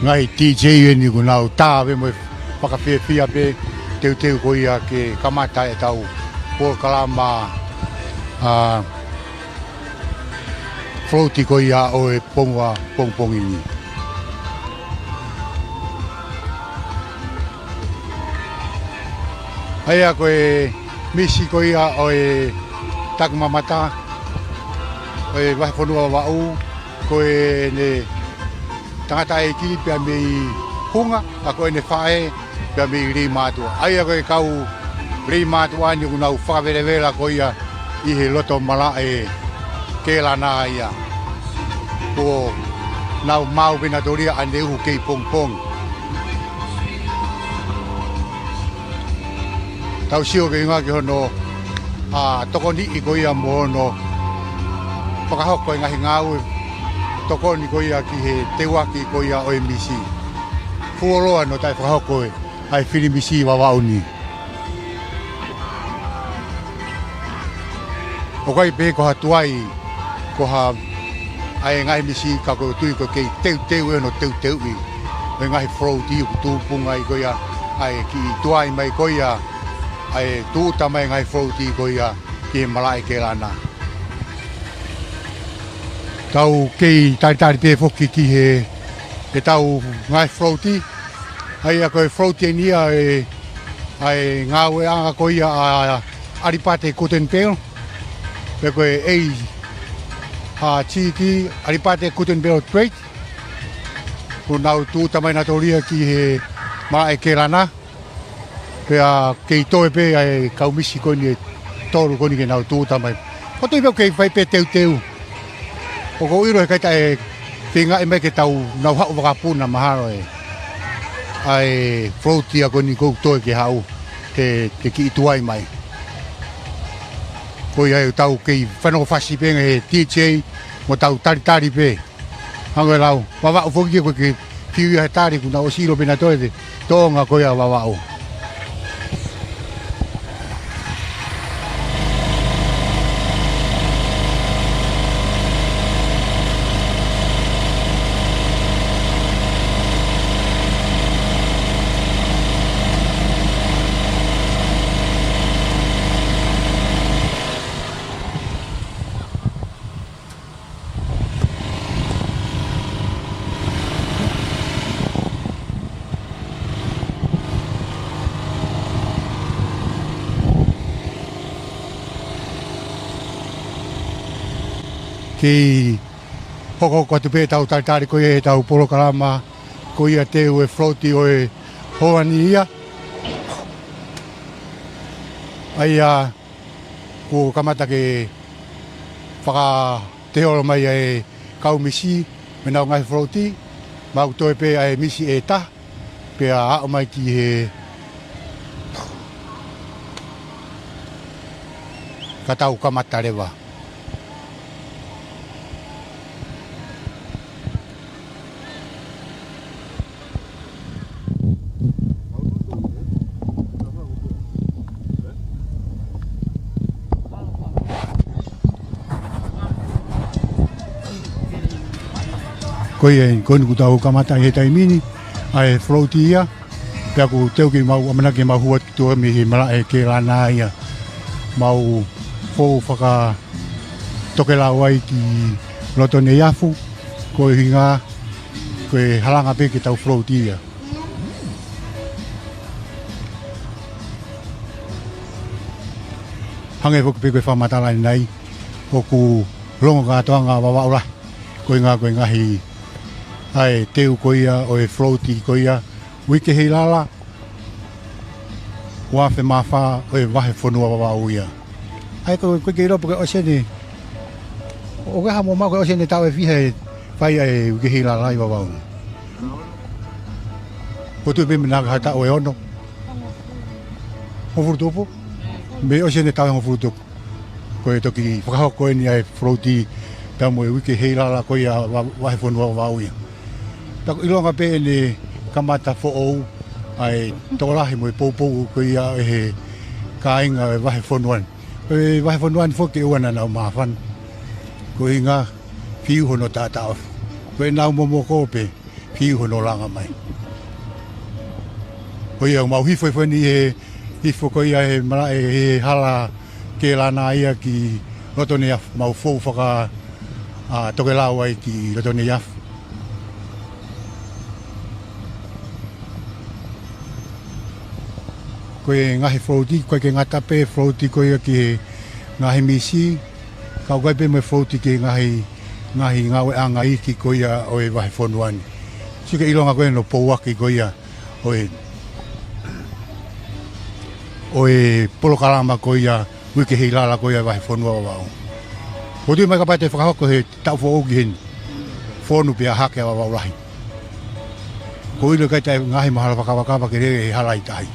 ngai TJ ni ku nau tāwe mo whakawhiawhia pe teu ko ia ke kamata e tau Port Kalama floati ko ia o e ponga pongpongi ni. Aia ko e misi ko ia o e takmamata o e wahawhanua wau ko e ne tangata e ki pia mei hunga a ko e ne whae pia mei rei mātua. Aia ko e kau rei mātua ni ku nau whakawerewela ko ia i he loto mala e ke lana ia. Ko nau mau venatoria ane uhu kei pongpong. Tau sio ke inga ki hono toko ni i ko ia mo hono whakahoko e ngahi ngau toko ni ko ia ki he tewaki ko ia o e misi. Fuoloa no tai whakahoko e ai whiri misi wawau ni. O kai pe ko ha tuai ko ha ai ngai misi ka ko tui ko kei teu e no teu i. E ngai floati ku tupunga i ko ia ai ki tuai mai ko ia ai tuuta mai ngai floati ko ia ki malai ke lana. Tau kei tari pe foki ki he tau ngai floati. Ai a koe floati ni ai ngau e anga ko ia aripate Kutenpeo. Pe koe ei chiki aripate Kutenpeo Strait. Ko nau tuuta mai na toria ki he malai ke lana. Pe kei toe pe ai kaumisi ko ni toru ko ni ke nau tuuta mai. Ko toi pe kei vai pe teu. O ko iro e kai tae whinga e mai ke tau nau hau wakapuna maharo e. Ai floati a ko ni kou toi ke hau te ki ituai mai. Ko ia tau kei whanau whasi penga he TJ mo tau tari pe. Hango e lau, wawau whoki ko ke piu ia he tari kuna o siro pena toi te tonga ko ia wawau. Ki hoko ko te pe tau tari ko e tau Port Kalama ko ia teu e floati o e hoani ia. Ai ko kamata ke whaka te oro mai e kau misi me nau ngai floati. Mau toi pe ai misi e ta pe a o mai ki he katau kamata rewa. Koe ni ku tau kamata he taimini ai floati ia. Pea ku teu ki mau amana ke mau hua tua mi he mala e ke lana ia. Mau fōu whaka toke lau ai ki loto ne iafu. Koe hinga koe halanga pe ke tau floati ia. Hange hoki pe koe whamatalani nei. Hoku longo ngā toanga wawaura. Koe ngā hi ai teu ko ia o e floati ko ia wike hei lala wafe mawha o e wahe whanua wawau ia. Ai koe kei ropo ke osene o ke hamo mako osene tau e whihe whai ai wike hei lala i wawau. Ko tu pe mina hata o e ono hofurutopo me osene tau e hofurutopo ko e toki whakahoko e ni ai floati tamo e wike hei lala ko ia wahe whanua wawau ia. Tako ilonga pe ni kamata fo'ou ai tolahi mo poupou ko ia he kainga wahe whanuan. E wahe whanuan foki uana nau mawhan. Ko inga fiu hono tātao. Ko e nau momo kope ki hono langa mai ko ia mau hifo ni e hifo ko ia e mara e hala ke lana ia ki roto ni mau fo faka a toke lawa ki roto ni af ko e ngahi froti ko ke ngata pe froti ko ia ki ngahi misi ka ko pe me froti ki ngahi ngawe anga iki ko ia o e vai fonuani sika ilonga ko no poua ki ko ia o e polo kalama ko ia wiki hilala ko ia vai fonua wa o di mai ka pate whakahoko he tau fo ogi hen fonu pia hake wa wa rahi ko ilo kai tai ngahi mahala whakawakapa ke re halai tai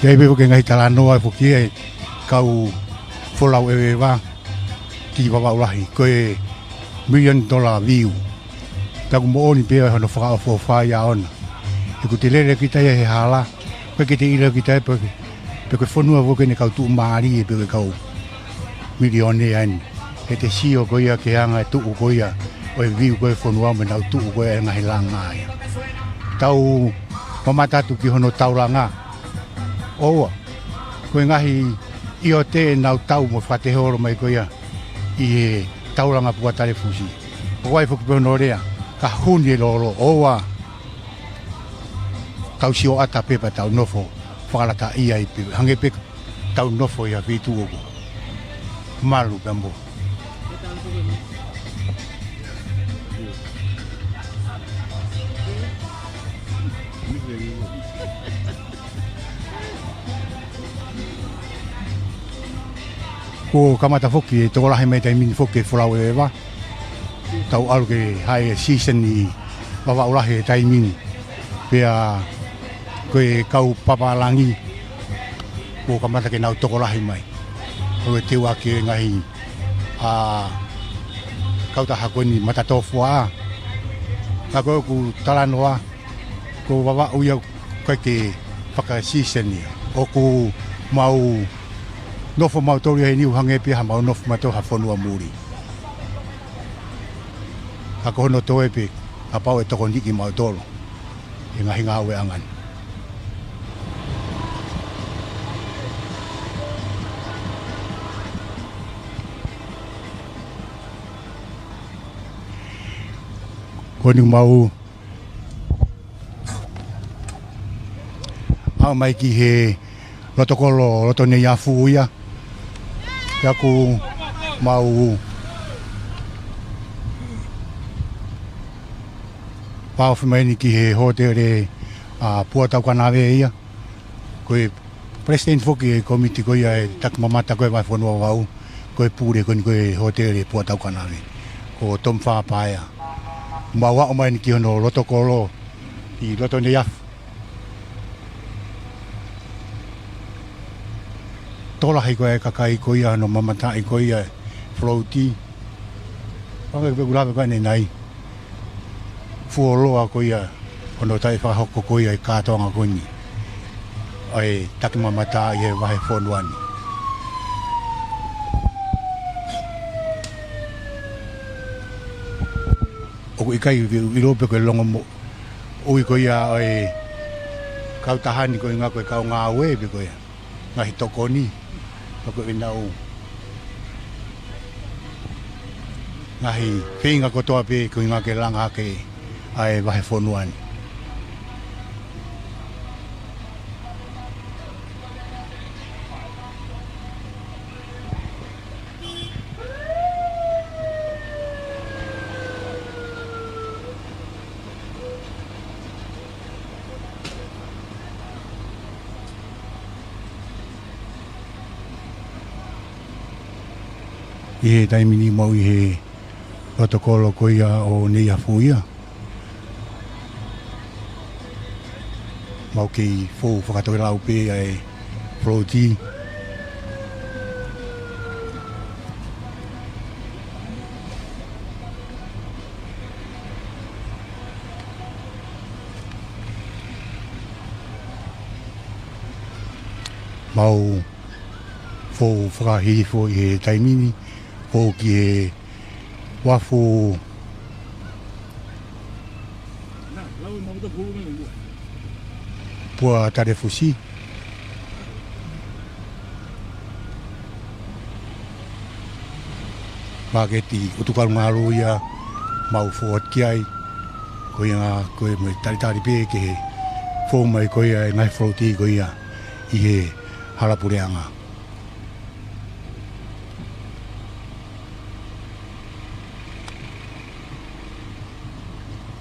Kei bebo ke ngai tala noa po ki kau folau e wa ki wa ulahi ko e $1 million view ta ko mo ni pe no fa fo fa ya on e ko te lele ki tai he hala ko ki te ilo ki tai pe ko fonua vo ke ne kau tu mari pe kau milione an e te sio ko ia ke anga tu ko ia o e view ko fonua me na tu ko e ngai langa ia tau mamata tu ki hono tauranga oa, koe ngahi i o te nau tau mo whatehoro mai koe ia i he tauranga puatare fusi. O wai fuki pehono rea, ka huni e loro, oa, tau si o ata pepa tau nofo, whakarata ia i pepe, hange pe tau nofo ia vitu ogo. Malu pembo. Ko kamata foki e toko lahi mai tai mini foki e wholau e wa tau alu ke hai season i wawa ulahi e tai mini pia koe kau papalangi ko kamata ke nau toko lahi mai koe te wake ngahi a kau taha koe ni matatofua ka koe ku talanoa ko wawa uia koe ke whaka season i o ku mau nofo mau tori hei niu hange pia mau nofo mato ha fonua muri. Hako hono toe pe a pau e toko niki mau tolo. E ngahi ngā ue angan. Koni mau au mai ki he protokolo roto ne ya fuia. Yaku mau pau fumeni ki he hotere a puatau kanawe ia koe president foki e komiti koe e tak mamata koe vai fonua wau koe pure koe hotere puatau kanawe ko tom whapaya mau wao mai ni ki hono protokolo i roto ne ya tola hei koe kakai koe ia no mamata i koe ia floaty. Panga ke gulawe koe nei fuoloa koe ia ono tai whakahoko koe ia i kātoanga koe ni. Ai taki mamata i he wahe whonuani. Oku i kai i rope koe longa mo ui koe ia ai kautahani koe ngā koe kau ngā ue koe ia. Ngahi toko ni. Ako inau ngahi whinga kotoa pe ko inga ke langa ke ai wahe whonuani. I he taimini mau I he protokolo ko ia o nei afu ia. Mau ki fōu whakatoe lau pē ai Froti. Mau fōu whakahi fōu I he taimini, fōu ki he wafu pua tarefusi. Paketi utukaru ngaru ia mau fōat ki ai, ko ia ngā koe mai taritari pē ke he fōu mai ko ia ngai Froti ko ia I he harapureanga.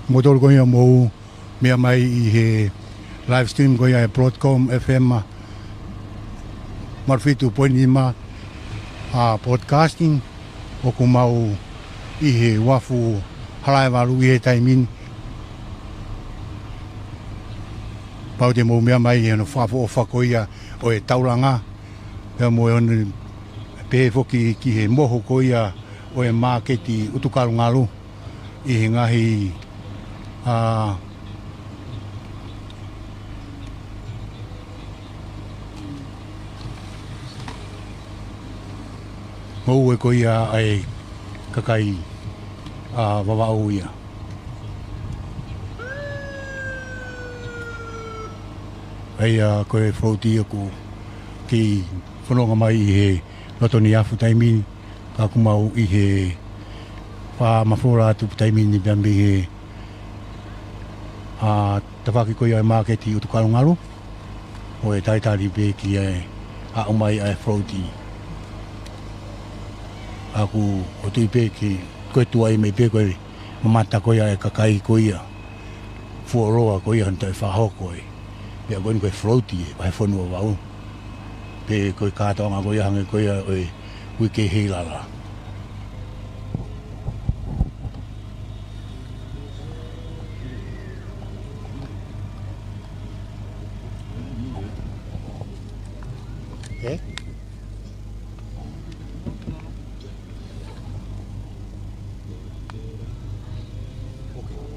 Motor ko ia mou mea mai I he live stream ko ia e Broadcom FM marfitu poinima a podcasting o ko mau I he wafu halai walu I he taimin. Pau te mou mea mai e no whafo o whako ia o e tauranga. Pea mo e onu pē foki ki he moho ko ia o e māketi utukaru ngalu I he ngahi Mou e ko ia ai kakai wawau ia. Ai ko e Froti aku ki whanonga mai I he lotoni afu taimini, ka kumau I he wha mawhora atu taimini biambi he tawaki ko ia e māketi utukaru ngaru o e taitari pē ki e a umai ai Froti. Aku o tui pē ki koe tuai mei pē koe mamata ko ia e kakai ko ia fuoroa ko ia hanta e whahoko e pia koe koe Froti e vai whanua wau pē koe kātonga ko ia hange ko ia o e wike heilala.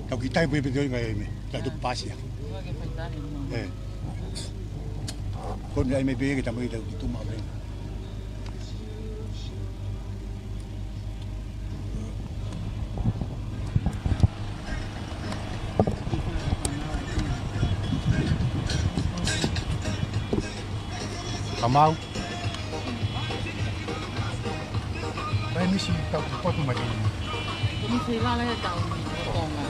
Tau ki tai pui pui ngai me, tai tu pasia. Kon ai me be ki tamai tau ki tu ma be. Kamau. Ai misi tau potu mai. Misi la le tau kong à.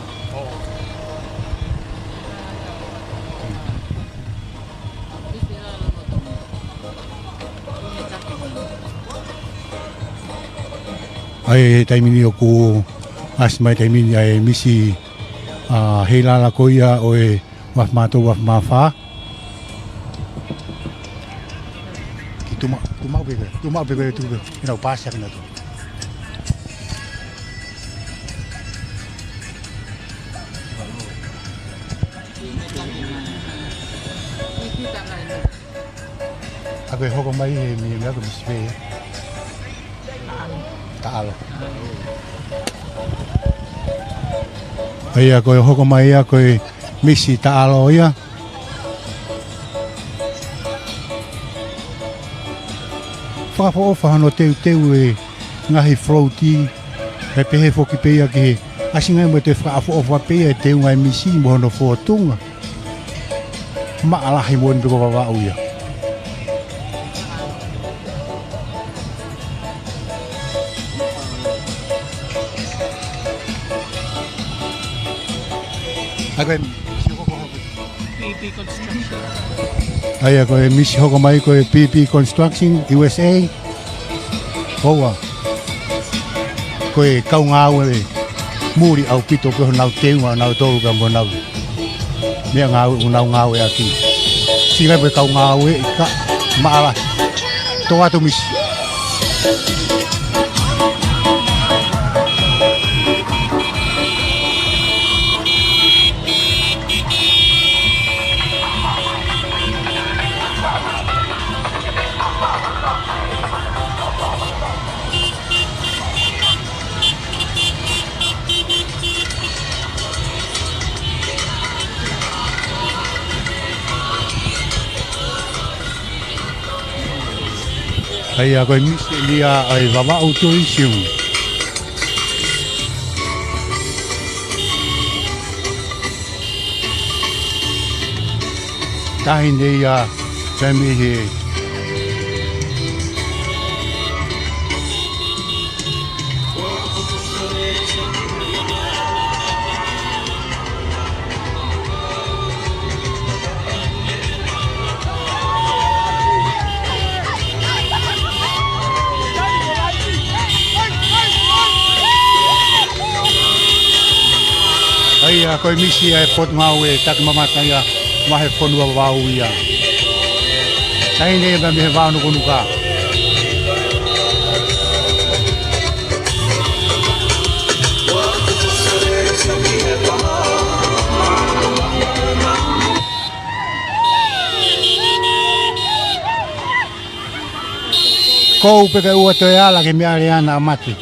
Ai taimini o ku as mai taimini ai misi heilala ko ia o e waf mato waf mafa. Ki tuma bebe tu ina pasa kana tu. Aku hoko mai mi aku misi taalo. Ai ako hoko mai ako misi taalo ia. Whakafo ofa hano teu e ngahi Froti e pehe foki pea ki asingai mo te whakafo ofa pea teu ngai misi mo hano whoatunga. Maalahi mo nbeko wawau ia. Ai ako e misi hoko mai ko e PP Construction USA. Koa. Ko e kaunga au e muri au pito ko nau teunga nau tolu ka mo nau. Mea ngau ngau e aki. Singa pe kaunga au e ka maala. To atu misi. Ai a koe misi lia ai wawa uto isiu. Tahi nei a whamihe. Ai a koe misi e pot ngau e tak mamata ia mahe ponua wau ia. Tahi nei a me wau no konuka. Kou peke ua toe ala ke mea reana a mati.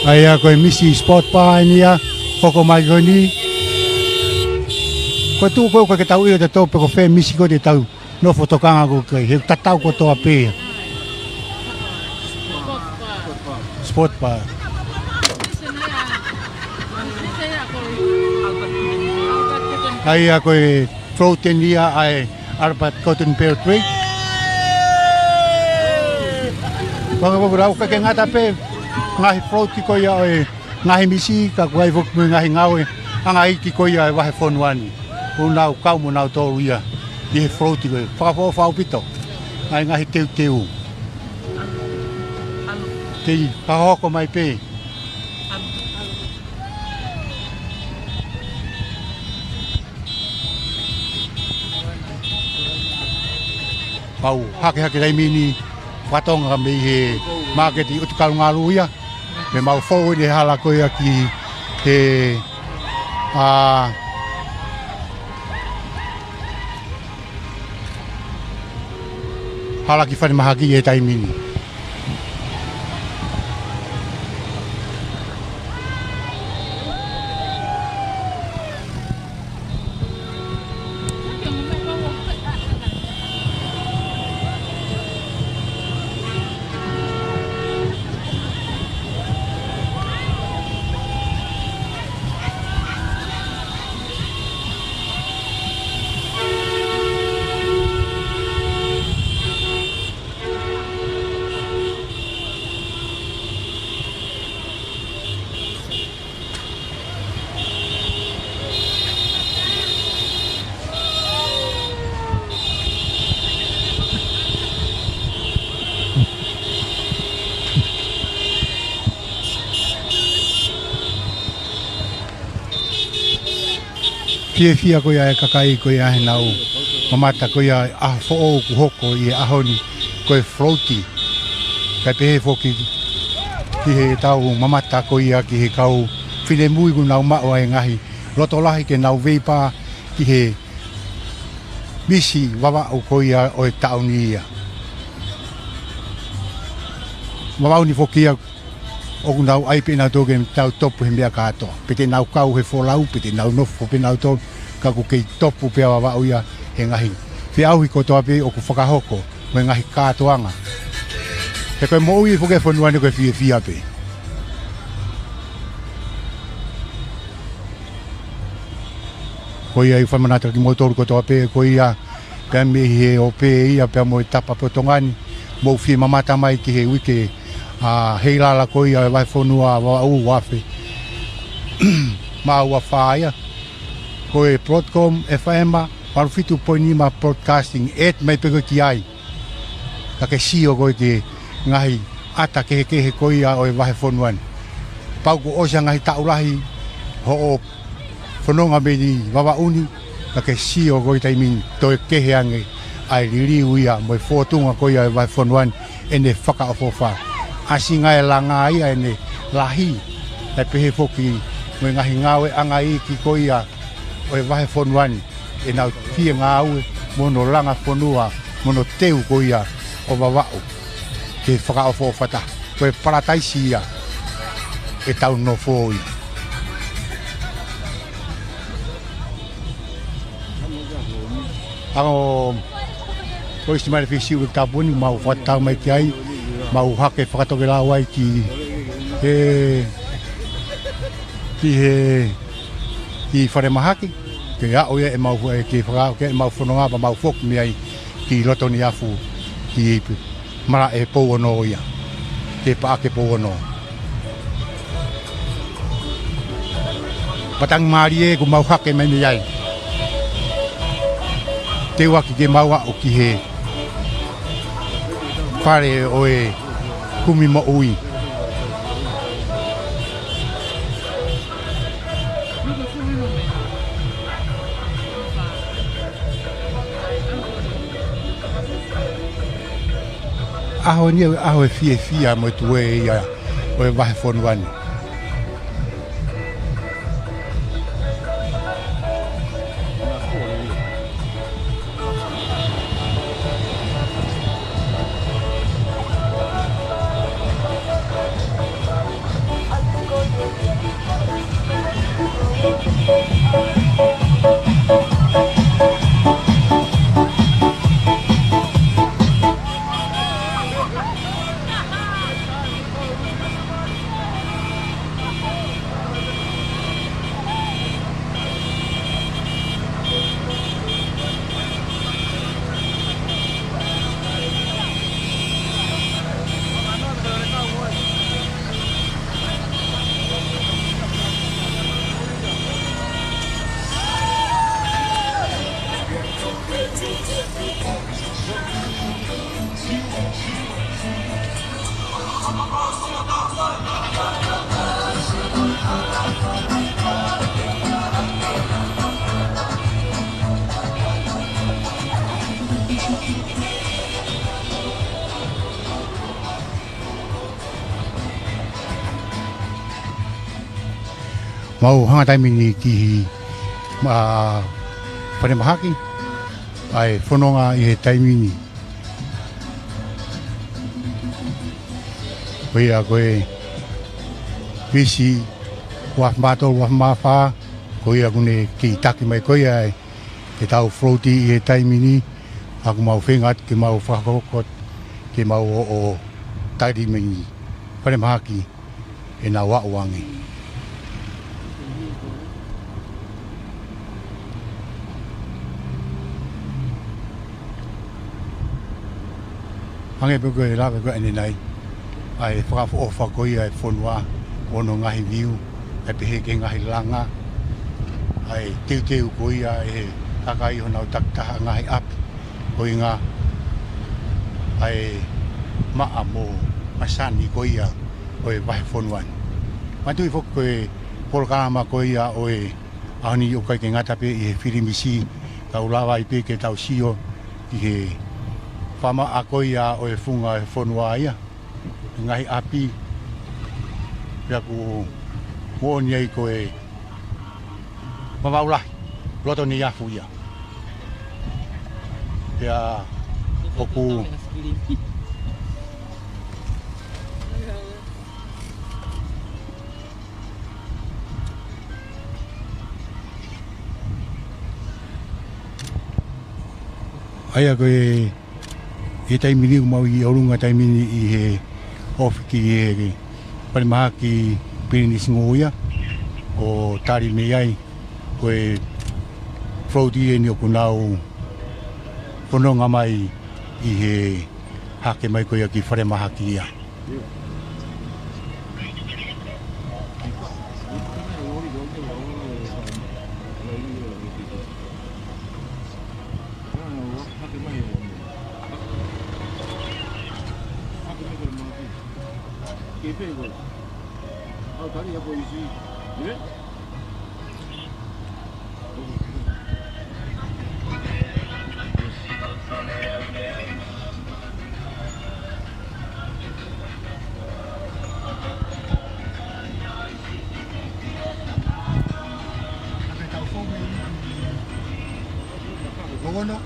Ai a koe misi sport pa nia, hoko mai koni. Koe tu koe koe ke tau io te tau pe ko whē misi koe te tau no fotokanga ko koe, he tatau ko toa pēa. Sport pa. Ai a koe protein nia ai Albert Cotton Pear Creek. Whaka rau ka ke ngata pē. Ngahi froti ko ia e ngahi misi ka kuai vok me ngahi ngau e anga iki ko ia e wahe fonuani unau kau mo nau toru ia i froti ko whakafo whau pito ai ngahi teu teu te pahoko mai pe pau hake rei mini watonga me he market i utukalu ngalu ia me mau fo ni hala ko ia ki he hala ki fani mahaki e taimini Fia ko ia e kakai ko ia he nau mamata ko ia a fo'o ku hoko i ahoni ko e floaty kai pehe foki ki he tau mamata ko ia ki he kau whine mui ku nau mao e ngahi loto lahi ke nau veipa ki he misi wawa o ko ia o e tauni ia wawa ni foki ia o nau ai pe na toge tau topu he mea katoa. Pete nau kau he folau, pete nau nofo pe nau tau ka ku kei topu pe awa wau ia he ngahi. Fi auhi ko toa pe o ku whakahoko me ngahi katoanga. He koe mo ui fuke whanuane koe fia pe. Ko ia i whamanata ki motoru ko toa pe, ko ia pe me he o pe ia pe mo i tapa po tongani, mo fi mamata mai ki he wike hei lala ko ia e vai whanua wa au wafe ma ua whaia ko e Broadcom FM parufitu poinima broadcasting et mai peko ki ai ka ke sio ko ke ngahi ata ke ko ia o e vai whanuan pau ko osa ngahi taurahi ho o whanonga me ni wawa uni ka ke sio ko i taimin to e kehe ange ai ririu ia mo e whotunga ko ia e vai whanuan ene whakaofofa asinga e langa ia ene lahi e pehe foki mo ngahi ngawe anga i ki ko ia o e wahe fonuani e nau tia ngā ue mono langa whanua mono teu ko ia o wawao ke whakaofo whata koe parataisi ia e tau no fōi. Ako koe si mare whisi ure tāpuni mau whatau mai ki ai mau hake whakatoke la wai ki whare mahaki ke a oia e mau ke whakao ke mau whanonga pa mau whok mi ai ki loto ni afu ki mara e pou ono ia ke paa ke pou ono patang mari e ku mau hake mai mi ai te waki ke mau a o ki he pare oe kumi mo ui aho ni aho e fia mo tu e ia o e vai fon wan mau hanga taimini ki whare mahaki ai whanonga i he taimini koe a koe pisi waf mato waf mawha koe a kune ki taki mai koe ai ke tau froti i he taimini aku mau whengat ke mau whakokot ke mau o taimini whare mahaki e nā wauangi. Hange pe koe raka koe ane nei, ai whakafo o whakoi ai whonua, ono ngahi viu, ai pehe ke ngahi langa, ai teu koe ai kakai honau taktaha ngahi api, koe ngā, ai maa mo masani koe ia, oe wahe whonuan. Matui whok koe polkarama koe ia oe ahoni o kai ke ngatape i he whirimisi, tau lawa i pe ke tau sio i he whama a koe ia o e whunga e whonua ia. Ngahi api, pia ku muoni ai koe mamaulahi, roto ni afu ia. Pia oku aia koe e taimini umau i orunga taimini i he ofiki i he parimaha ki Pirinis Ngoia o tari me ai koe frauti e ni o kunau whanonga mai i he hake mai koe ki wharemaha ki ia. no.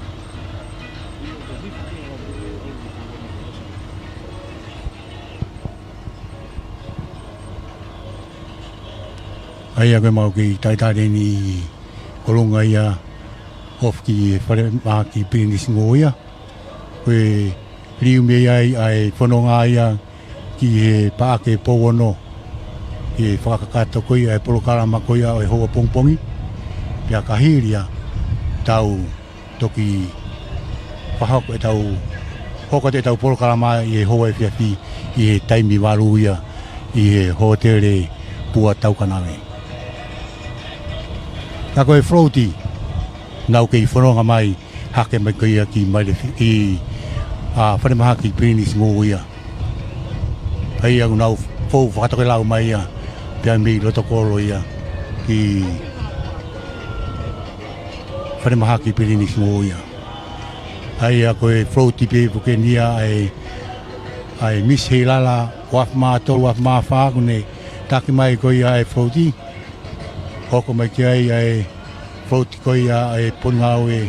Ai a koe mau ki taitare ni kolonga ia of ki whare maa ki Pirinisi Ngoia. Koe riu me ai whanonga ia ki he paake pouono. Ki he whakakata koe ai polokarama koe ai hoa pongpongi. Pia kahiria tau toki whahako e tau hoka te tau polokarama i he hoa e whiawhi i he taimi waru ia i he hotere pua tau kanawe. Ka koe Froti, nau kei whanonga mai hake mai koe ki Mairefi i whanemaha ki Pirinisi Ngoia. Hei au nau fōu whakatoke lau mai ia pia mi rotokolo ia ki whanemaha ki Pirinisi Ngoia. Hei a koe Froti pe puke nia ai Miss Heilala waf maa tolu waf maa whaakune taki mai koe ai Froti. Hoko mai ki ai Froti koe ai Pongau e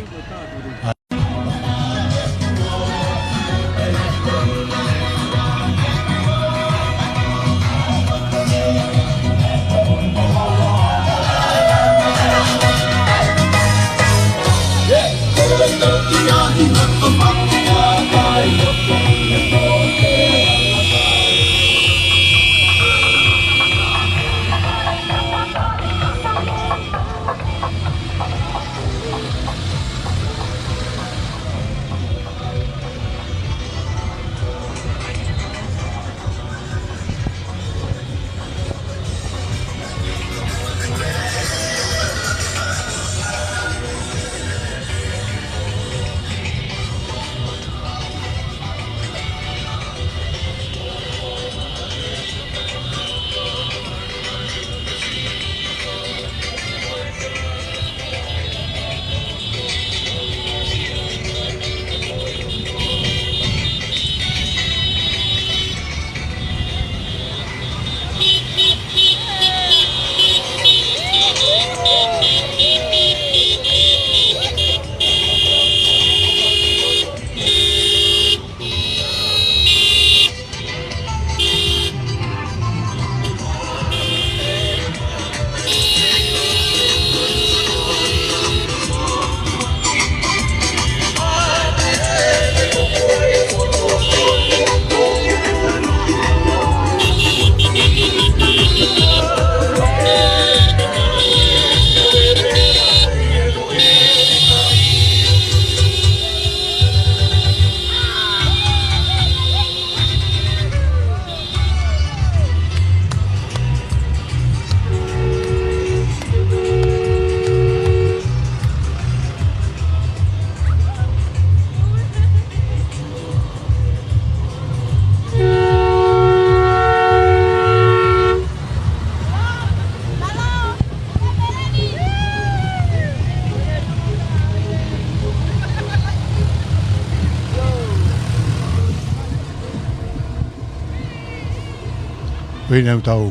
Koe nau tau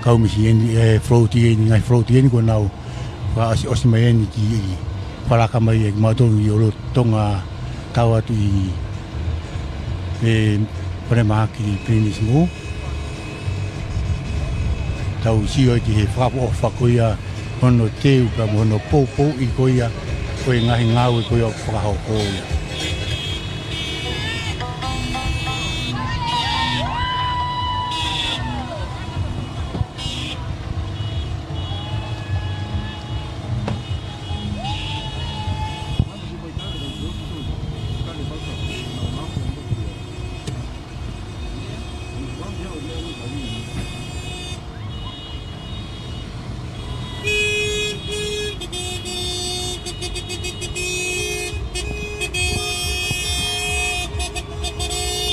kaumisi eni Froti eni ngai Froti eni ko nau ka osi mai eni ki wharaka mai e mātoru i oro tonga tau atu i whanemaha ki Pirinisi Ngo. Tau sio ki he whakapo o whakoia hono teu ka hono pou i koia koe ngahi ngau e koia whakahau koia.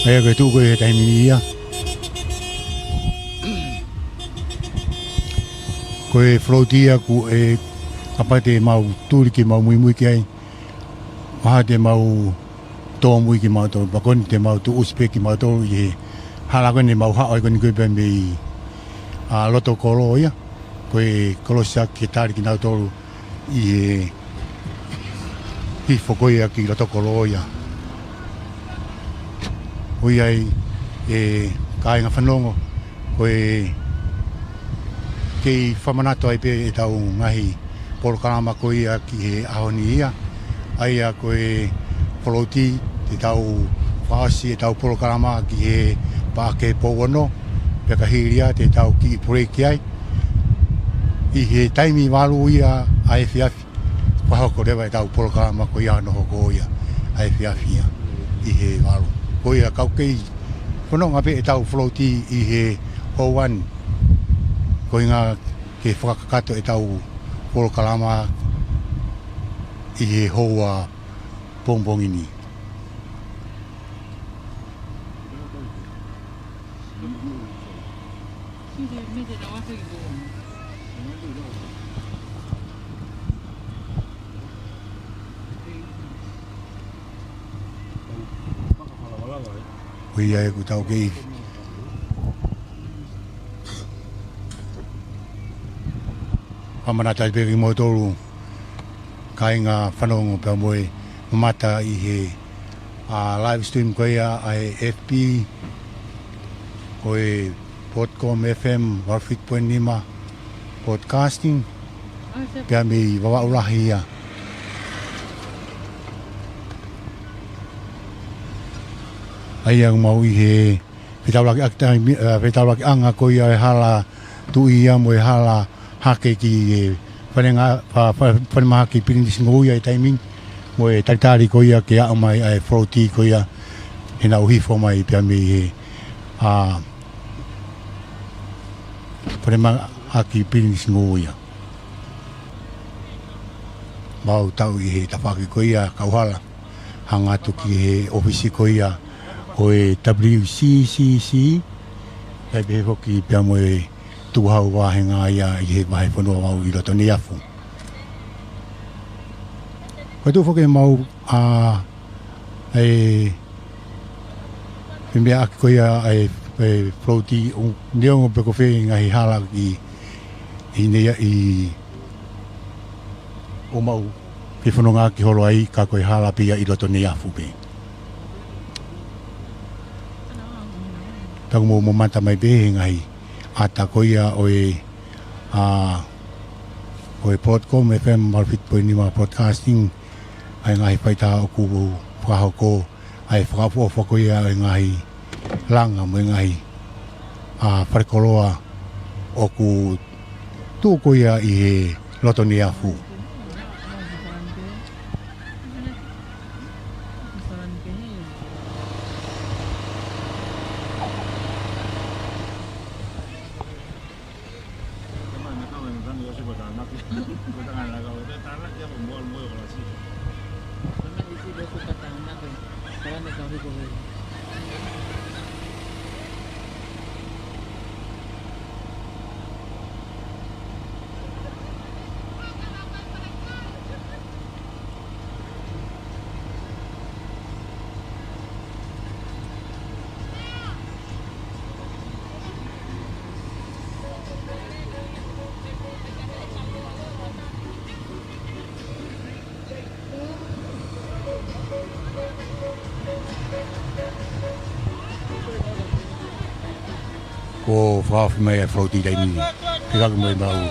Hei koe tū koe he taimini ia. Koe Froti ia ku e kapate mau tūri ki mau mui ki ai. Maha te mau tō mui ki mau tōru. Pakoni te mau tū uspe ki mau tōru i he halakone mau haoi koni koe pēmbe i loto kolo ia. Koe kolosia ki tāri ki nau tōru i hifo koia ki roto koloia. Ui ai kāinga whanongo koe kei whamanato ai pe e tau ngahi polokarama koia ki he ahoni ia. Aia koe poloti te tau whaasi e tau polokarama ki he pāke pōwano. Peka hiria te tau ki pureki ai. I he taimi walu ia a e whiawhi. Wahoko rewa e tau polokarama koia noho ko ia a e whiawhi ia i he walu. Koia kaukei whanonga pe e tau poloti i he O1. Koe ngā ke whakakato e tau polokarama i he hoa bongbongini. Koe ai ku tau kei. Pamanata i peki mo toru kāinga whanongo pia moe mamata i he live stream koe a FB koe Podcom FM 105.5 podcasting pia me wawa urahi ia. Ai ang mau i he petawlaki anga koe e hala tui ia mo e hala hake ki e whanemaha ki Pirindis Ngoia i taiming mo e taritari ko ia ke a mai ai froti ko ia he na uhifo mai pia me he whanemaha ki Pirindis Ngoia. Mau tau i he tapaki ko ia kauhala hangatu ki he ofisi ko ia o e WCCC e pe hoki pia mo e tuhau wahenga ia i he wahe whanua wau i roto ni afu. Koe tu whoke mau mea aki koe a floti neongo peko whi ngahi hala i nea i o mau ke whanonga ki holo ai ka koe hala pia i roto ni afu pe. Tangu mo mata mai behe ngahi ata koia o e Podcom FM 105.5 podcasting ai ngai paita o ku whahoko ai whakapua koia ai ngai langa mo ngai wharekoloa o ku tū koia i he loto ni afu. Ko whaafi mai e whauti rei nini. Pikaku mai mau.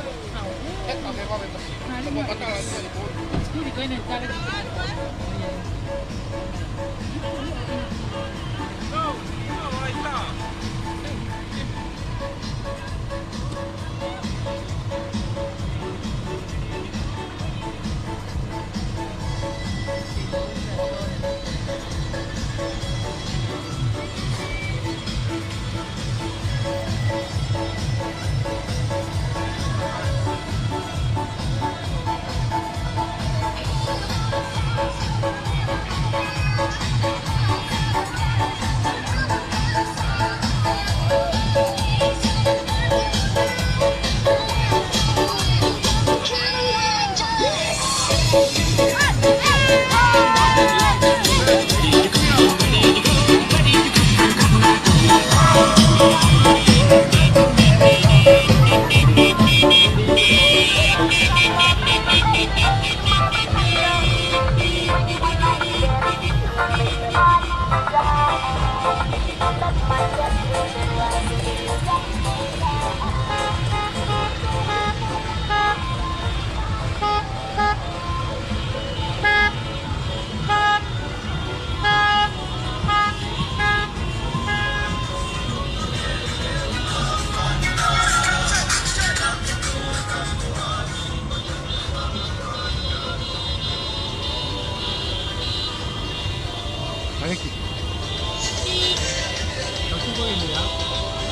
ya.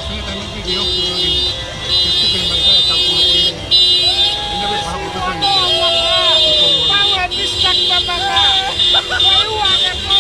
Saya tanya ke dia ini. Itu kan mereka tak punya ini. Ini apa betul kan? Power mistake baba. Baru ada kau.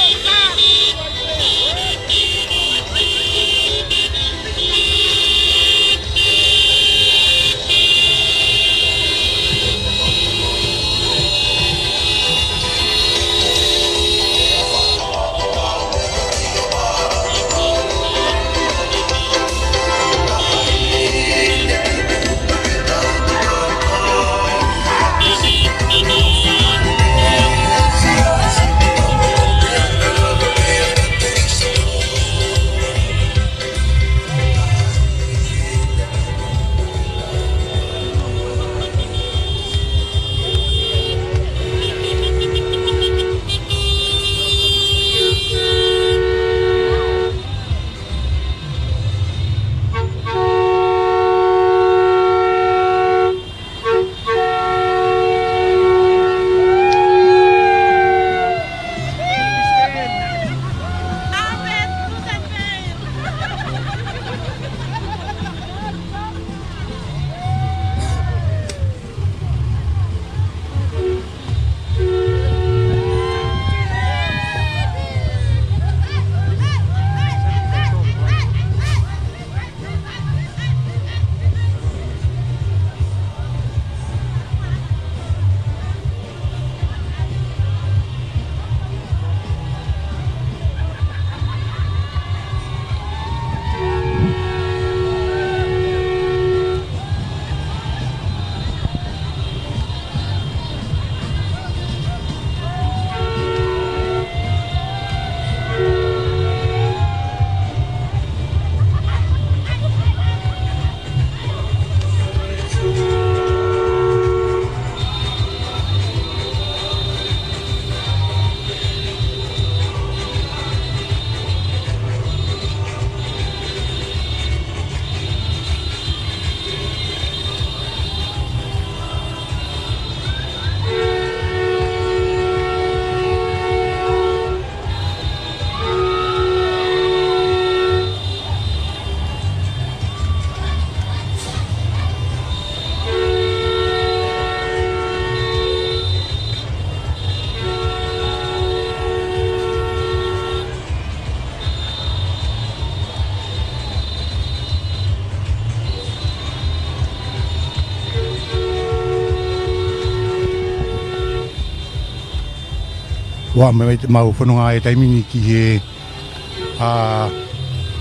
Wa me mau whanunga e taimini ki he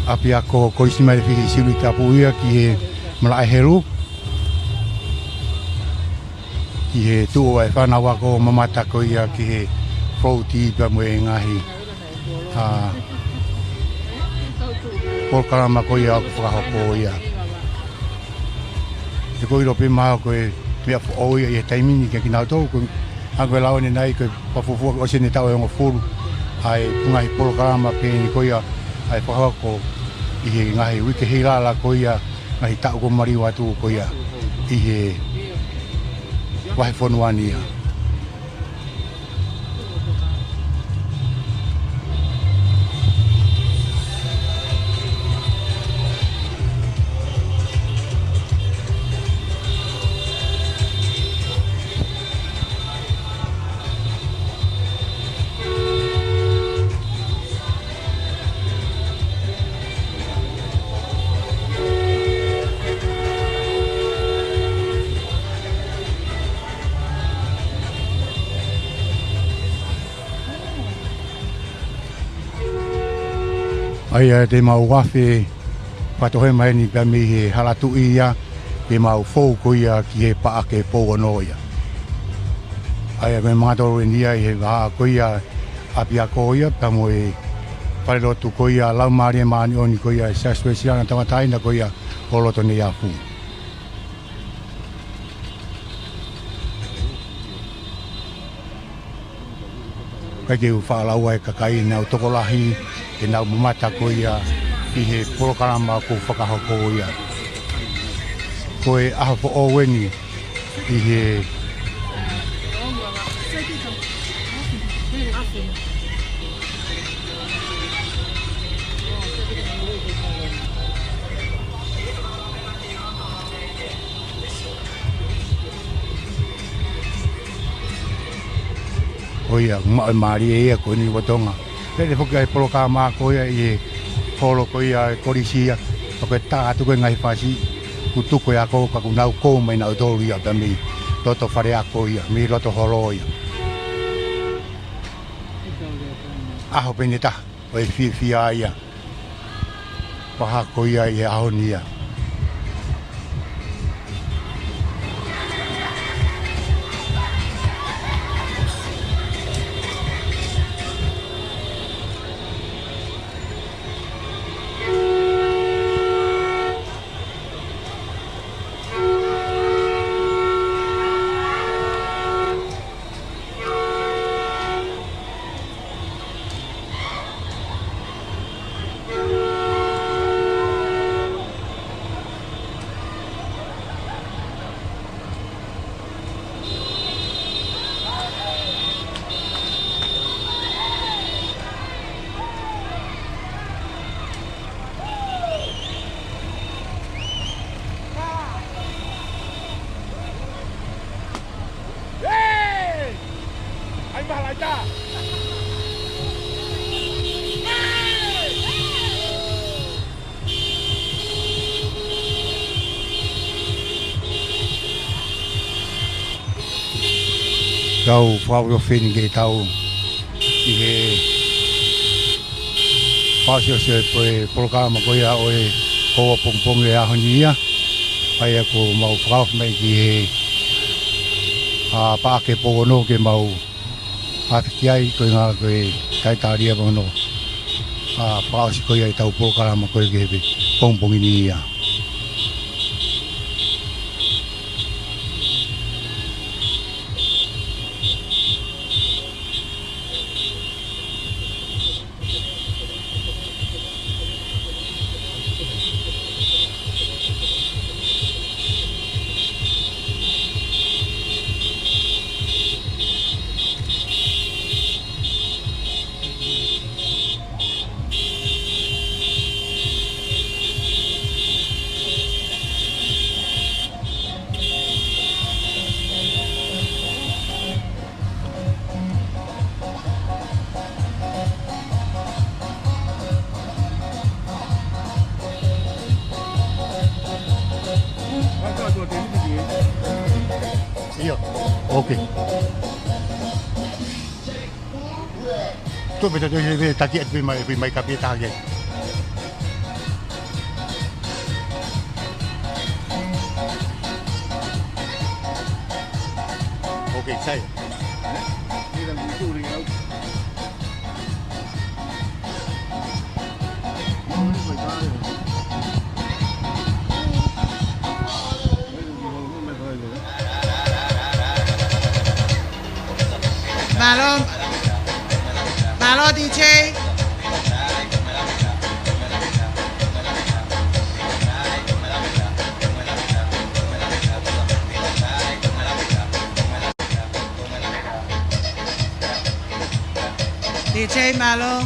api ako koisi mai whihi siru i tapu ia ki he mala e heru. Ki he tuo e whanawa ko mamata ko ia ki he whauti pa mwe ngahi. Polkarama ko ia ako whakahoko ia. Te koiro pe maha ko e mea o ia e taimini ki a kinau tau ko agora lá onde nai que para fofoca o sene tau e um furo ai punga hi programa pe ni koia ai pa ko i he ngai wiki hila la koia ngai tau ko mari watu koia i he vai fonuania ai te mau wafe patohe mai ni ka mi he halatu ia te mau fou ko ia ki he pa ke po no ia ai me mato dia he va ko ia apia ko ia pa mo e pare do tu ko ia la mari mani oni ko ia sa special na tamatai na ko ia polo to ni afu ke u fa la wa ka kai na to ko lahi e nau mamata ko ia i he polokarama ko whakahoko ia. Ko e aha po o weni i he ia mari e ko ni watonga le fokai polo ka ma ko ia e polo ko ia korisia ko ta tu ko ngai fasi ku tu ko ya ko ka ku nau ko mai na do ia ta mi toto fare a ko ia mi loto holo ia a ho penita o fi ia pa ko ia e a honia tau whau o wheni ke tau i he pasio se poe programa ko ia o e koa pongpong e ahoni ia ai a ko mau whau mei ki he a pāke pogono ke mau hawhiki ai ko ngā koe kaitaria pogono a pāsi ko ia i tau programa ko e ke he pongpong ini ia ok. Tu betul betul tadi pergi mai kapita lagi. Ok, saya. Ini dah buku ni kau. Malo DJ. DJ Malo.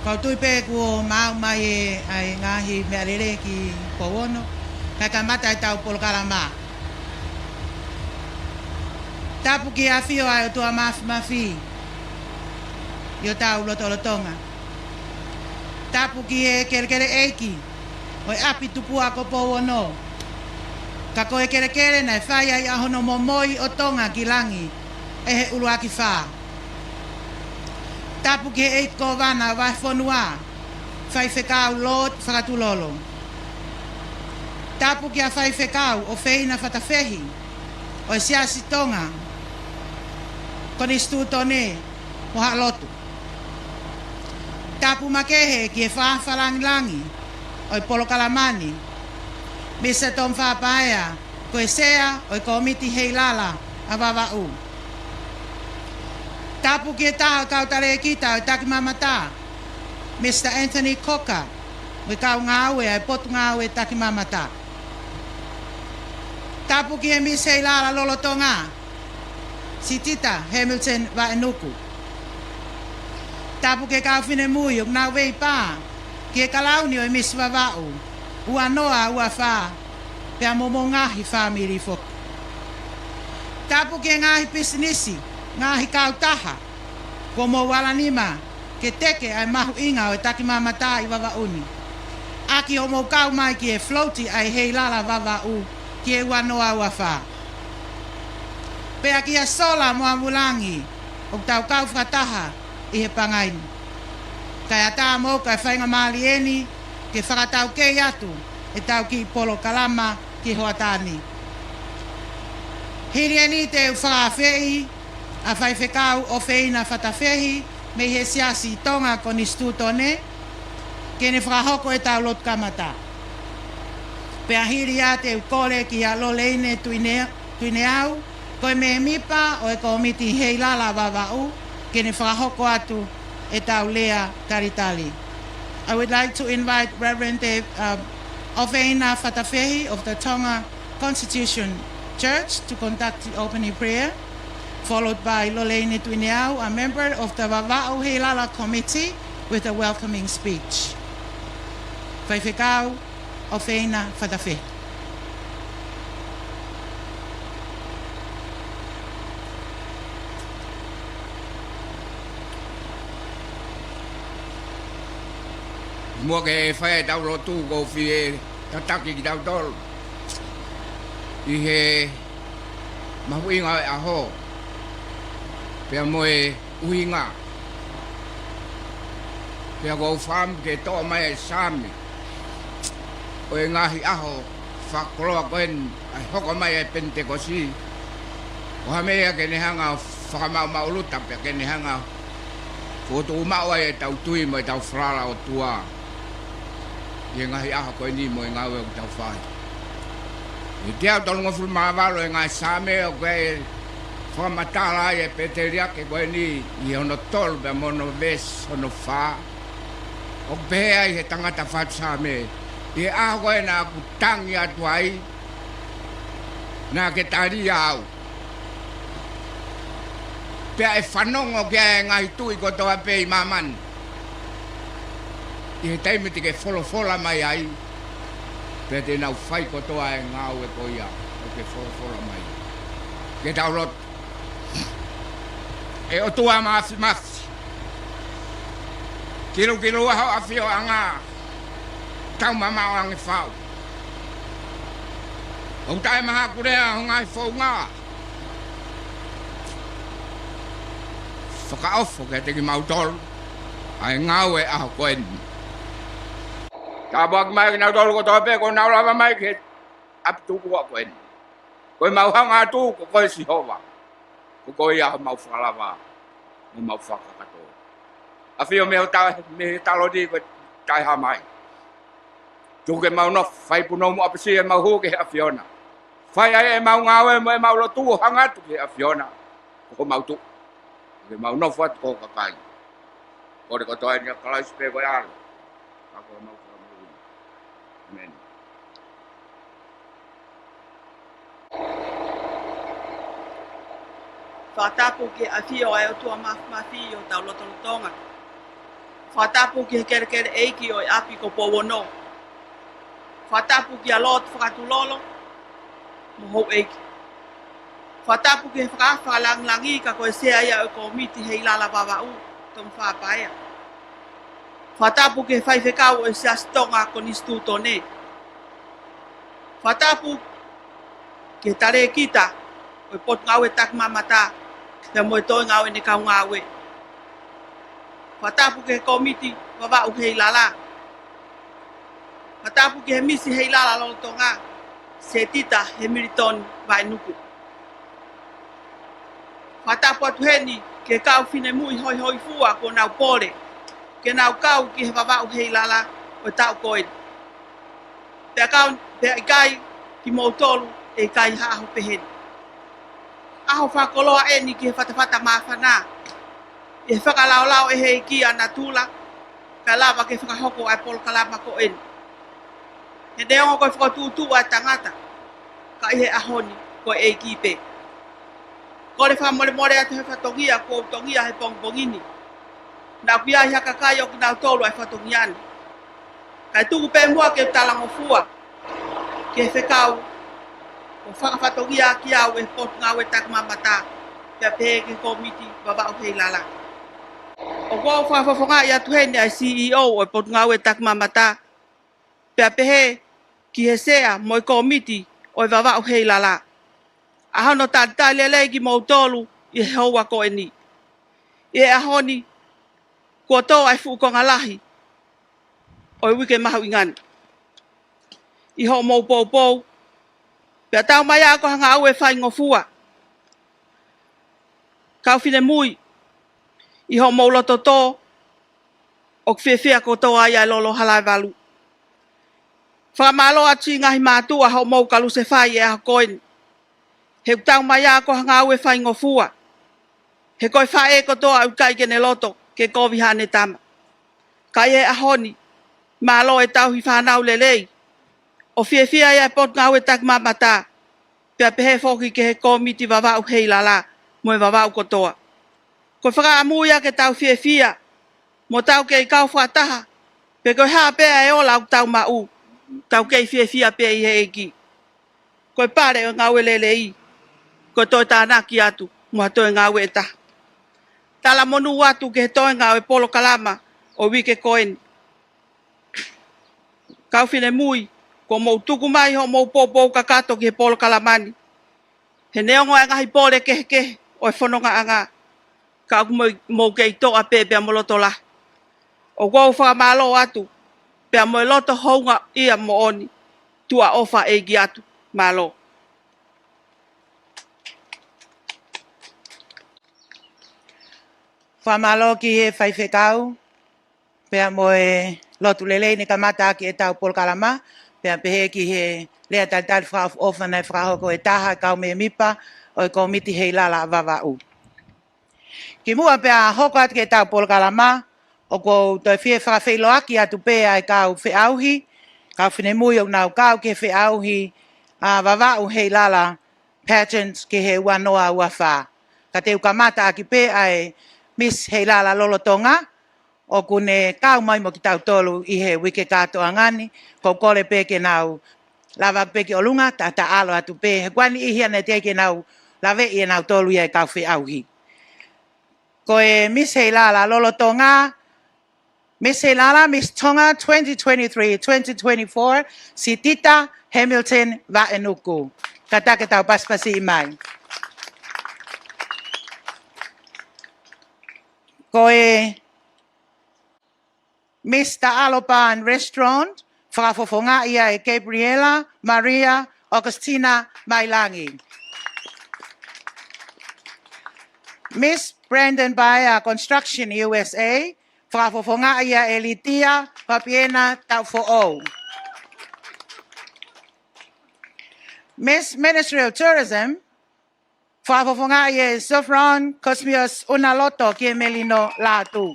Kau tui pe ku mau mai ai ngahi me alere ki powono. Kakamata tau polkarama. Tapu ki afio ai tua mafi. Yo tau lotolotonga. Tapu ki e kerekere eiki. Oi api tupua ko powono. Ka koe kerekere na whai ai ahono momoi o tonga ki langi. Ehe uluaki wha. Tapu ki e ko wana wai whonua. Whai whekau lot whakatulolo. Tapu ki a whai whekau o wheina whatawhehi. O siasi tonga. Koni stu tone o halotu. Tapu makehe ki e whaafalangi o i polo kalamani. Misa tom whapaea ko e sea o i komiti heilala a wawau. Tapu ki e taha kautare kita o i taki mamata. Mr. Anthony Cocker o i kau ngāwe a i potu ngāwe taki mamata. Tapu ki e misa heilala lolotonga. Si tita Hamilton Vaenuku. Tapu ke kau whine mui o ngā wei pā. Ki e kalauni o i misi wawau. Ua noa ua whā. Pea momo ngahi family foku. Tapu ke ngahi pisinisi, ngahi kautaha. Ko mo wala nima, ke teke ai mahu inga o taki mamata I wawa uni. Aki o mo kau mai ki e floati ai hei lala wawa u ki e wanoa wafa. Pea ki a sola mo amulangi, o tau kau whakataha I he pangaini. Kai ata mo kai whainga maali eni, ke whakatau kei atu, e tau ki polo kalama ki hoatani. Hiri ani te whakawhei, a whai whekau o wheina whatawhehi, me he siasi tonga ko ni stutone, ke ne whakahoko e tau lot kamata. Pea hiri a te ukole ki a loleine tuine au, koe me mipa o e komiti hei lala wawau, ke ne whakahoko atu e tau lea karitali. I would like to invite Reverend Ofeina Fatafehi of the Tonga Constitution Church to conduct the opening prayer, followed by Lolene Tuineau, a member of the Wawa'u Heilala Committee, with a welcoming speech. Whaiwhekau Ofeina Fatafehi. Mua ke whae tau rotu ko whie tataki ki tau tolu. I he mahuinga e aho. Pea moe uhinga. Pea ko wham ke toa mai e sami. O e ngahi aho whakoloa koen ai hoko mai e Pentekosi. O ha mea ke nehanga whakamau mauluta pea ke nehanga Foto umau e tau tui mo e tau whrala o tua. I ngahi aha koe ni mo e ngau e o tau whai. I te au tolunga furu maawalo e ngai same o koe whamatala e peteriake koe ni I ono tolu pe mono ves ono wha. O pehea I he tangata what same. I aha koe na kutangi atu ai. Na ke tari au. Pea e whanongo kia e ngai tui ko toa pe I mamani. I he taimiti ke wholofola mai ai. Pea te nau whai ko toa e ngau e ko ia. O ke wholofola mai. Ke tau rot. E o tua maafi maafi. Kiru aho awhio anga. Tau mamao ange whau. O tae maha kurea ho ngai whau ngā. Whakaofo ke te ki mautolu. Ai ngau e aho koen. Ka buak mai na dol ko tope ko na lava mai ke ap tu ko koen. Ko mau hanga tu ko ko si hova. Ko ia mau falava. Ni mau faka ka to. Afio me ta lo di ko kai ha mai. Tu ke mau no fai puno mo apsi e mau hu ke afiona. Fai ai e mau ngawe mo e mau lo tu hanga tu ke afiona. Ko mau tu. Ke mau no fat ko ka kai. Ko de ko to ai ka spe ko ya. Ako mau Amen. Whatapu ke awhio ai o tua mafi o tau lotolotonga. Whatapu ke kere eiki o api ko powono. Whatapu ke alot whakatulolo, mohou eiki. Whatapu ke whakawhalangi ka koe sea ia o komiti hei lala wawau, tom whapaia. Whatapu ke whaiwhekau o siastonga ko ni stutone. Whatapu ke tare kita o pot ngau e tak mamata pe mo to ngau e ne kau ngau e. Whatapu ke komiti wawau hei lala. Whatapu ke misi hei lala lolotonga se tita he Milton vai nuku. Whatapu atu heni ke kau fine mui hoi fua ko nau pole. Ke nau kau ki he wawau hei lala o tau koe. Pea kau, pea ikai ki mautolu e ikai haahu peheni. Aho whakoloa eni ki he whatawhata mawhana. E whakalao e hei ki ana tula. Ka lava ke whakahoko ai polo kalama ko eni. He neongo koe whakatutu ai tangata. Ka ihe ahoni koe e ki pe. Kore whamore atu he whatongia ko tongia he pongpongini. Na pia ia kakai o kina tolu ai whatongiani. Kai tuku pe mua ke talango fua. Ke whekau O whakawhatongia ki au e pot ngau e tak mamata. Pea pehe ke komiti babao hei lala. O kua whawhawhonga i atu hene ai CEO o e pot ngau e tak mamata. Pea pehe ki he sea mo i komiti o e babao hei lala. Ahono tātai lelei ki mautolu i he hoa ko e ni. I e ahoni kua tō ai fukonga lahi o i wike mahu ingani. I ho mau pou pou. Pea tau mai ako hanga au e whai ngofua. Kau whine mui. I ho mau loto tō. O kwhiwhia ko tō ai ai lolo halai walu. Whamalo ati ngahi mātua ho mau kalu se whai e aha koini. He tau mai ako hanga au e whai ngofua. He koi whae e ko tō au kai kene loto ke kovi hane tama. Kai e ahoni. Malo e tau hi whanau lelei. O whiewhia ia pot ngau e tak mamata. Pea pehe whoki ke he komiti wawau hei lala. Mo e wawau kotoa. Ko whaka amuia ke tau whiewhia. Mo tau ke i kau whataha. Pe koe haa pea e ola au tau mau. Tau ke i whiewhia pea i he eki. Koe pare o ngau e lelei. Koe toi tānaki atu. Mua toi ngau e taha. Tala monu atu ke he toi ngau e polo kalama. O wike koeni. Kau whine mui. Ko mou tuku mai ho mou popou kakato ki he polo kalamani. He neongo e ngahi pole kehe o e whanonga anga. Ka aku mou kei toa pea moloto la. O kou whakamalo atu. Pea mo e loto hounga ia mo oni. Tua ofa e gi atu. Malo. Whamalo ki he whaiwhekau. Pea mo e lotu lelei ne kamata ki e tau polo kalama. Pea pehe ki he lea tātai whao ofa nei whahoko e taha kau me mipa o e komiti hei lala wawau. Ki mua pea hoko atu ke tau polo kalama o ko toi whie whakawhelo aki atu pea e kau whiauhi. Kau whine mui o nau kau ke whiauhi wawau hei lala pageants ke he wanoa uawha. Ka te ukamata aki pea e Miss hei lala lolotonga. O kune kau mai mo ki tau tolu i he wike katoa ngani, ko kore peke nau lava peke o lunga, ta alo atu pe, he kwani i hia ne teke nau lave i nau tolu i e kau whiauhi. Ko e Miss hei lala lolotonga, Miss hei lala, Miss Tonga 2023-2024, si Tita Hamilton Vaenuku. Katake tau paspasi i mai. Ko e Mr. Alopan Restaurant, whakafofonga ia e Gabriela Maria Augustina Mailangi. Miss Brandon Bayer Construction USA, whakafofonga ia e Litia Papiena Taufo'o. Miss Ministry of Tourism, whakafofonga ia e Sofron Cosmios Unaloto ki e Melino Latu.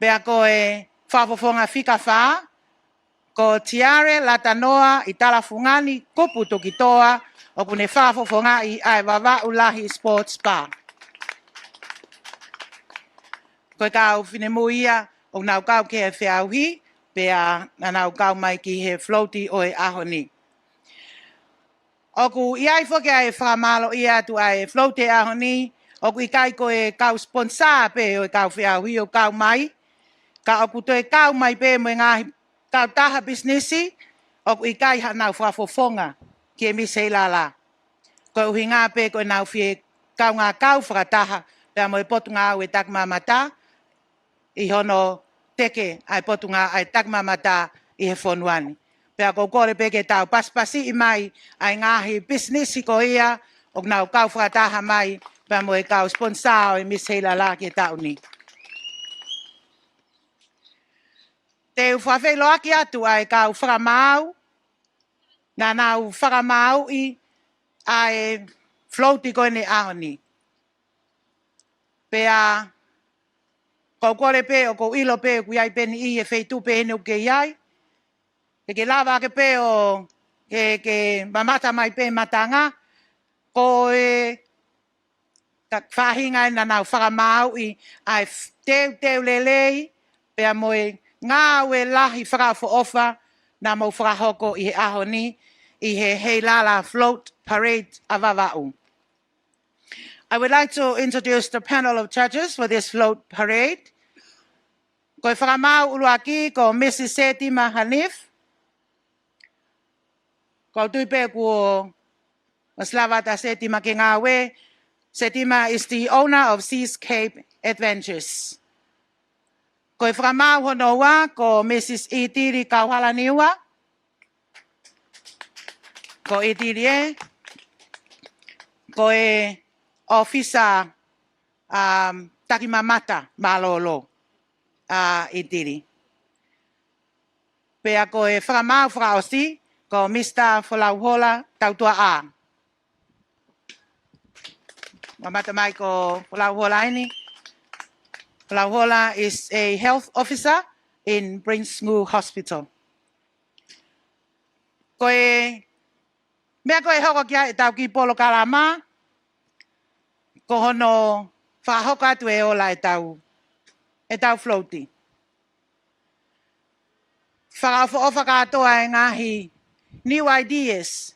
Pea ko e whafofonga whika wha, ko Tiare Latanoa i Talafungani kupu tukitoa o kune whafofonga i ai wawa ulahi sports bar. Ko kau whinemuia o nau kau ke he whiauhi, pea nau kau mai ki he floaty o e ahoni. Oku iai whoke ai whamalo ia tu ai floaty ahoni, oku i kai ko e kau sponsor pe o e kau whiauhi o kau mai, ka oku toi kau mai pe mo ngā kau taha businessi, oku i kai ha nau whafofonga ki e Miss hei lala. Ko uhi ngā pe ko e nau whie kau ngā kau whakataha, pea mo e potu ngā au e tak mamata, i hono teke ai potu ngā ai tak mamata i he whonuani. Pea ko kore pe ke tau paspasi i mai ai ngāhi businessi ko ia, o nau kau whakataha mai, pea mo e kau sponsor o e Miss hei lala ki e tau ni. Te uwhawhelo aki atu ai kau whakamau, ngā nau whakamau i ai floaty koe ne ahoni. Pea, kou kore pe o kou ilo pe o kui ai peni i e wheitu pe hene uke iai. Ke lava ke pe o ke mamata mai pe matanga, ko e whahinga na nau whakamau i ai teu lelei, pea moe ngā ue lahi whakawha ofa, nā mau whakahoko i he aho ni, i he Heilala Float Parade a Vava'u. I would like to introduce the panel of judges for this float parade. Ko e whakamau uluaki ko Mrs. Setima Hanif. Ko tuipe ko Maslavata Setima Kingawe. Setima is the owner of Seascape Adventures. Ko e whakamau honoa ko Mrs. Itiri Kauhalaniwa. Ko Itiri e. Ko e Officer Takimamata Malolo Itiri. Pea ko e whakamau whakaosi ko Mr. Folauhola Tautua A. Mamata mai ko Folauhola ini. Folauhola is a health officer in Brinsmu Hospital. Ko e mea ko e hoko kia e tau ki polo kalama. Ko hono whahoka atu e ola e tau floati. Whakawha katoa e ngahi new ideas.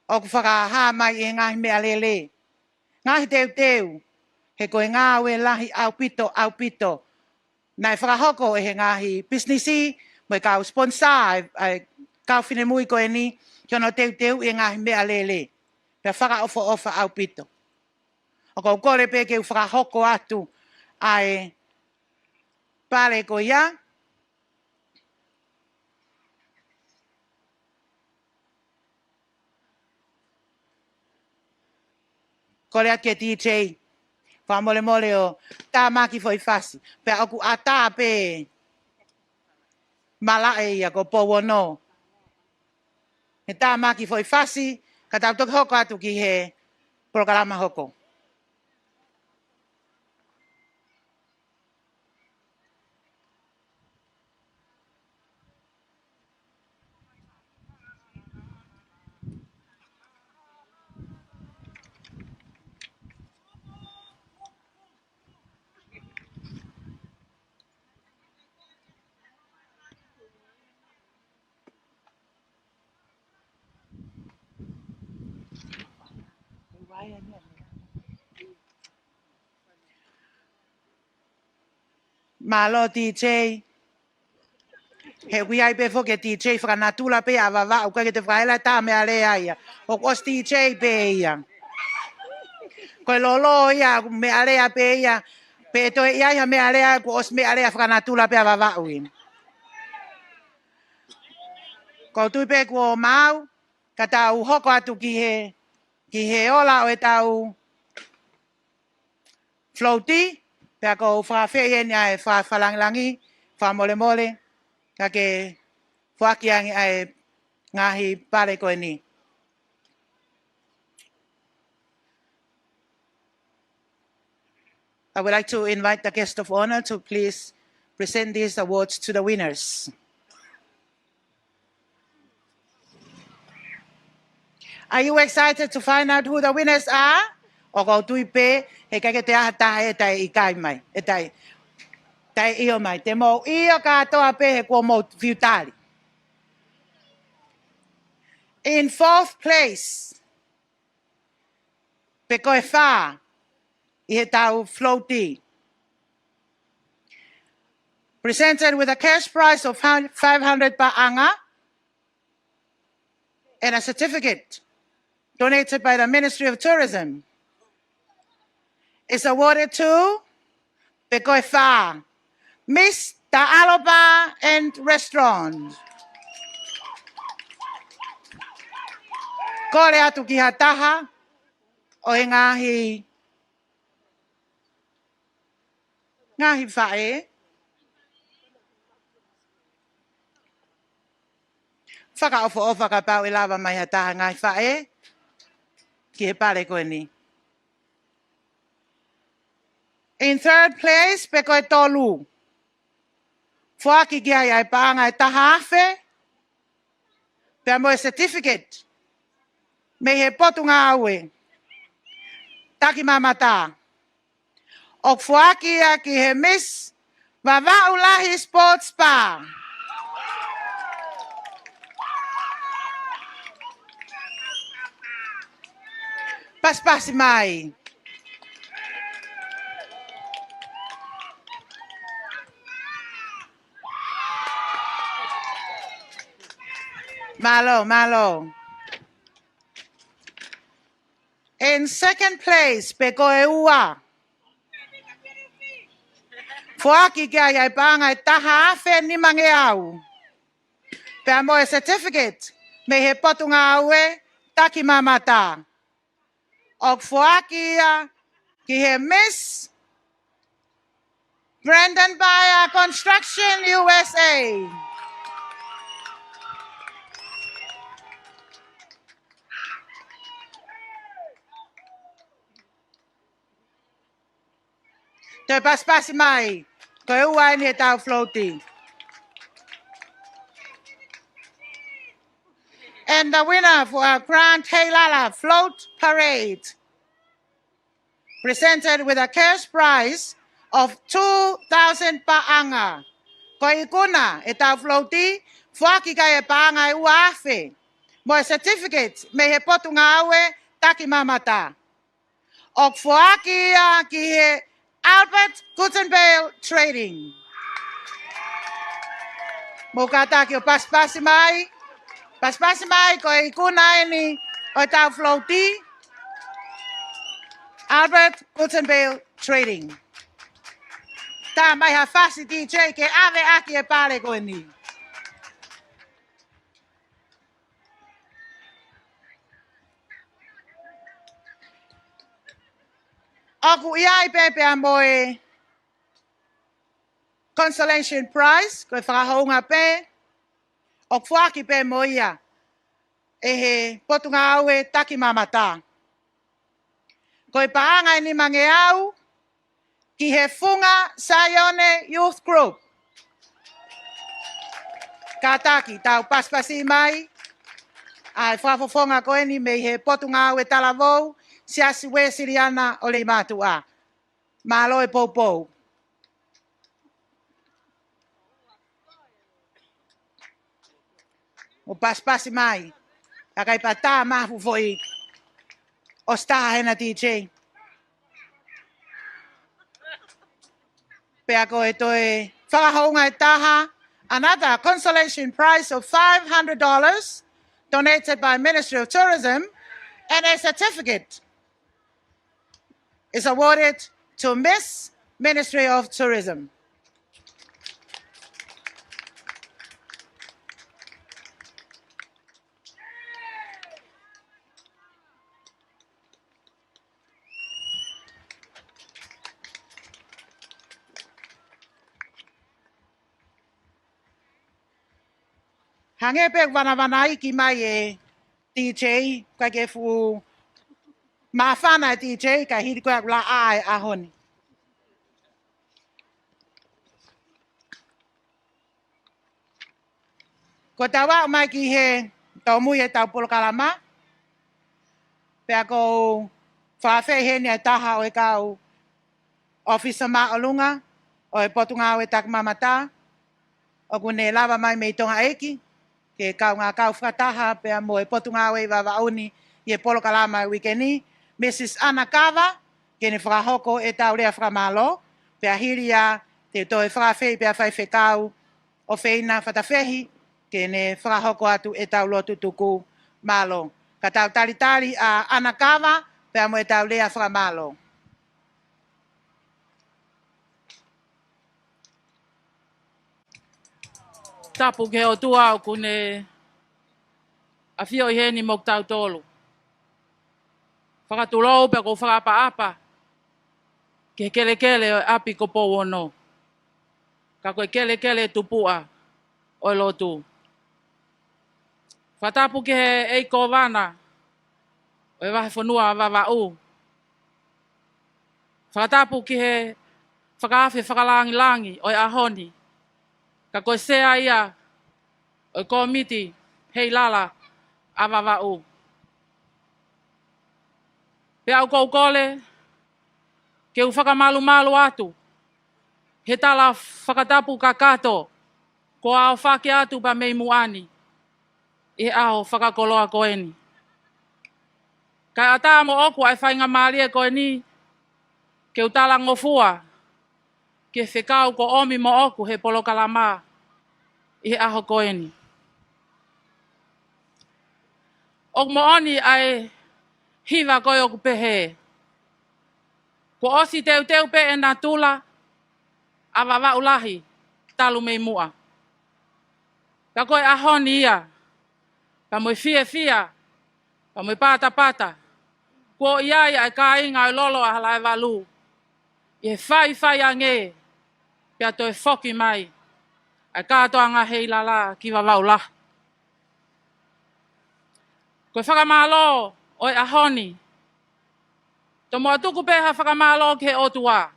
O ku whakaha mai e ngahi mea lele. Ngahi teu. He koe ngā ue lahi au pito. Nai whakahoko e he ngahi businessi. Mo e kau sponsor e kau whine mui koe ni. Kiono teu e ngahi mea lele. Pea whakaofa au pito. O kou kore pe ke whakahoko atu ai pare ko ia. Kore ake DJ. Whamole o tā maki foi fasi. Pea oku ata pe malae ia ko powono. He tā maki foi fasi. Ka tau toki hoko atu ki he programa hoko. Malo DJ. He wiai pe fo ke DJ whakanatula pe a wawa au ke te whaela tā mea lea ia. O kos DJ pe ia. Koe lolo ia mea lea pe ia. Pe toi ia mea lea ko os mea lea whakanatula pe a wawa ui. Ko tui pe ko mau. Ka tau hoko atu ki he ola o e tau floati. Pea ko whawhewhi ai whalangilangi, whamole, ka ke whakiangi ai ngahi pare koe ni. I would like to invite the guest of honor to please present these awards to the winners. Are you excited to find out who the winners are? O kau tui pe, he kake te aha taha e tai i kai mai, e tai io mai. Te mou io katoa pe he kua mou fiutari. In fourth place, pe koe whā, i he tau floati. Presented with a cash prize of 500 pa anga and a certificate donated by the Ministry of Tourism. Is awarded to Pekoe Wha, Miss Ta'alopa and Restaurant. Kore atu ki hataha o he ngahi whae. Whakaofo ka pau i lava mai hataha ngahi whae. Ki he pare koe ni. In third place, Pekoe Tolu. Fuaki ki ai paanga e taha awhe. Pea mo e certificate. Me he potunga aue. Taki mamata. O fuaki a ki he Miss Vavaulahi Sports Spa. Paspasi mai. Malo. In second place, Pekoeua. Fuaki kaya ipanga taha afe ni mangeau. Pea mo certificate me he potunga awe taki mamata. Og fuaki ki he Miss Brendan Bayer Construction USA. Te paspasi mai. Koe ua ni e tau floating. And the winner for our Grand Heilala Float Parade, presented with a cash prize of 2,000 paanga. Koe ikuna e tau floati, fuaki kai e paanga e ua afe. Mo e certificate me he potunga awe taki mamata. Og fuaki ki he Albert Gutenberg Trading. Mo kataki o paspasi mai. Paspasi mai ko ikuna ni o tau floati. Albert Gutenberg Trading. Tā mai ha fasi DJ ke ave aki e pare ko ni. Aku iai pepe a moe Consolation Prize, ko e whakahounga pe, o fuaki pe moia, e he potunga aue taki mamata. Ko e paanga ni mange au, ki he funga Sayone Youth Group. Ka taki, tau paspasi mai, ai whafofonga ko eni me he potunga aue talavou, si asi we siriana o le matua. Malo e poupou. O paspasi mai. Akai pata mahu foi. O staha hena DJ. Pea ko e toe whakahounga e taha. Another consolation prize of $500 donated by Ministry of Tourism, and a certificate is awarded to Miss Ministry of Tourism. Hange pe wana iki mai e DJ ka ke fu mafana DJ ka hiri ko la ai ahoni. Ko tawa mai ki he tau mui e tau polo kalama. Pe ako whawhe he ni taha o e kau ofisa ma olunga o e potunga o e tak mamata. O kune lava mai me tonga eki. Ke kau ngā kau whakataha pea mo e potunga o e wawauni i e polo kalama e wikeni. Mrs. Anna Kava, ke ne whakahoko e tau rea whakamalo. Pea hiri a te toi whakawhei pea whai whekau o wheina whatawhehi. Ke ne whakahoko atu e tau lotu tuku malo. Ka tau tari a Anna Kava, pea mo e tau rea whakamalo. Tapu ke o tua o kune a fio i heni mok tau tolu. Whakatulou pe ko whakapa-apa. Ke kele o api ko po wono. Ka koe kele tupua o lotu. Whatapu ke he eiko wana o e wahe whanua wawau. Whakatapu ke he whakaafi whakalangi o e ahoni. Ka koe sea ia o komiti hei lala a wawau. Pe au kou kole, ke u whakamalu atu. He tala whakatapu ka kato, ko au whake atu pa mei muani. E au whakakoloa koeni. Kai ata mo oku ai whainga maari e koe ni. Ke utala ngofua. Ke whekau ko omi mo oku he polo kalama. I he aho koe ni. Ok mo oni ai hiva koe oku pehe. Ko osi teu pe e nā tula. Awa ulahi. Talu mei mua. Ka koe ahoni ia. Ka moe fia. Ka moe pata. Ko iai ai ka inga lolo a halai walu. I he whai ange. Pia toi foki mai. Ai katoa ngā hei lala ki wawau la. Koe whakamalo oi ahoni. To mua tuku peha whakamalo ke otua.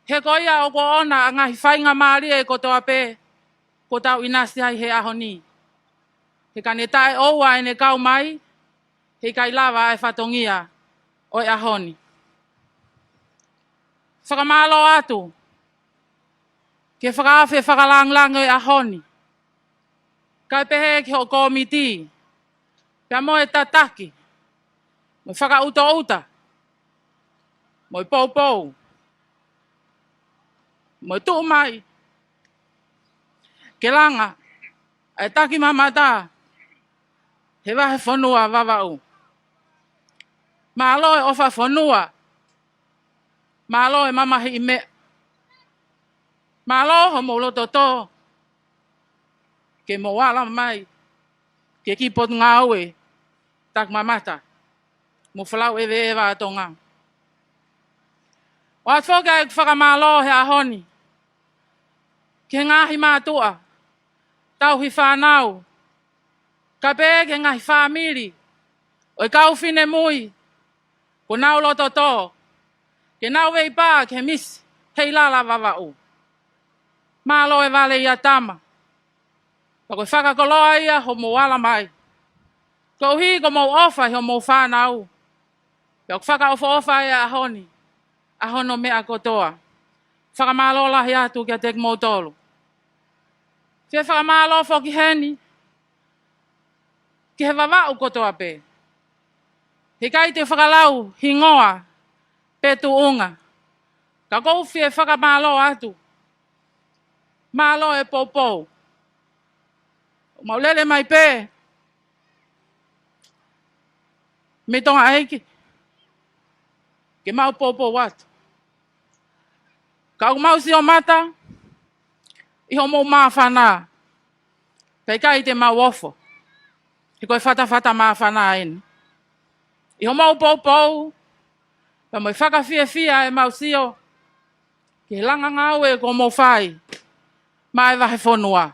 He koia o ko ona a ngahi whainga maari e kotoa pe. Ko tau inasi hai he ahoni. He kane tae oua e ne kau mai. He kai lava e whatongia oi ahoni. Whakamalo atu. Ke whakawhi whakalang oi ahoni. Kai pehe ki ho komiti. Pia moe tataki. Moe whakauta. Moe pou. Moe tuu mai. Ke langa. Ai taki mamata. He wahe whanua wawau. Malo e ofa whanua. Malo e mamahi i me. Malo ho molo toto. Ke mo wala mai. Ke kipot ngā ue. Tak mamata. Mo whalau e wa atonga. O at whoka e whakamalo he ahoni. Ke ngahi mātua. Tau hi whanau. Ka pē ke ngahi whamiri. O kau whine mui. Ko nau loto tō. Ke nau wei pā ke mis. Hei lala wawau. Malo e wale ia tama. Pa koe whakakoloa ia ho mo wala mai. Ko hi ko mo ofa ho mo whanau. Pia ko whaka ofa ia ahoni. Ahono mea kotoa. Whakamalo lahi atu kia tek mo tolu. Whia whakamalo whoki heni. Ki he wawau kotoa pe. He kai te whakalau hingoa. Petu unga. Ka kou whia whakamalo atu. Malo e poupou. Maulele mai pe. Me tonga eiki. Ke mau poupou atu. Ka mau si o mata. Iho mou maa whanā. Pei kai te mau ofo. He koe whata maa whanā eni. Iho mau poupou. Pa moi whakawhia e mau sio. Ke langa ngau e ko mou whai. Mai wahe whonua.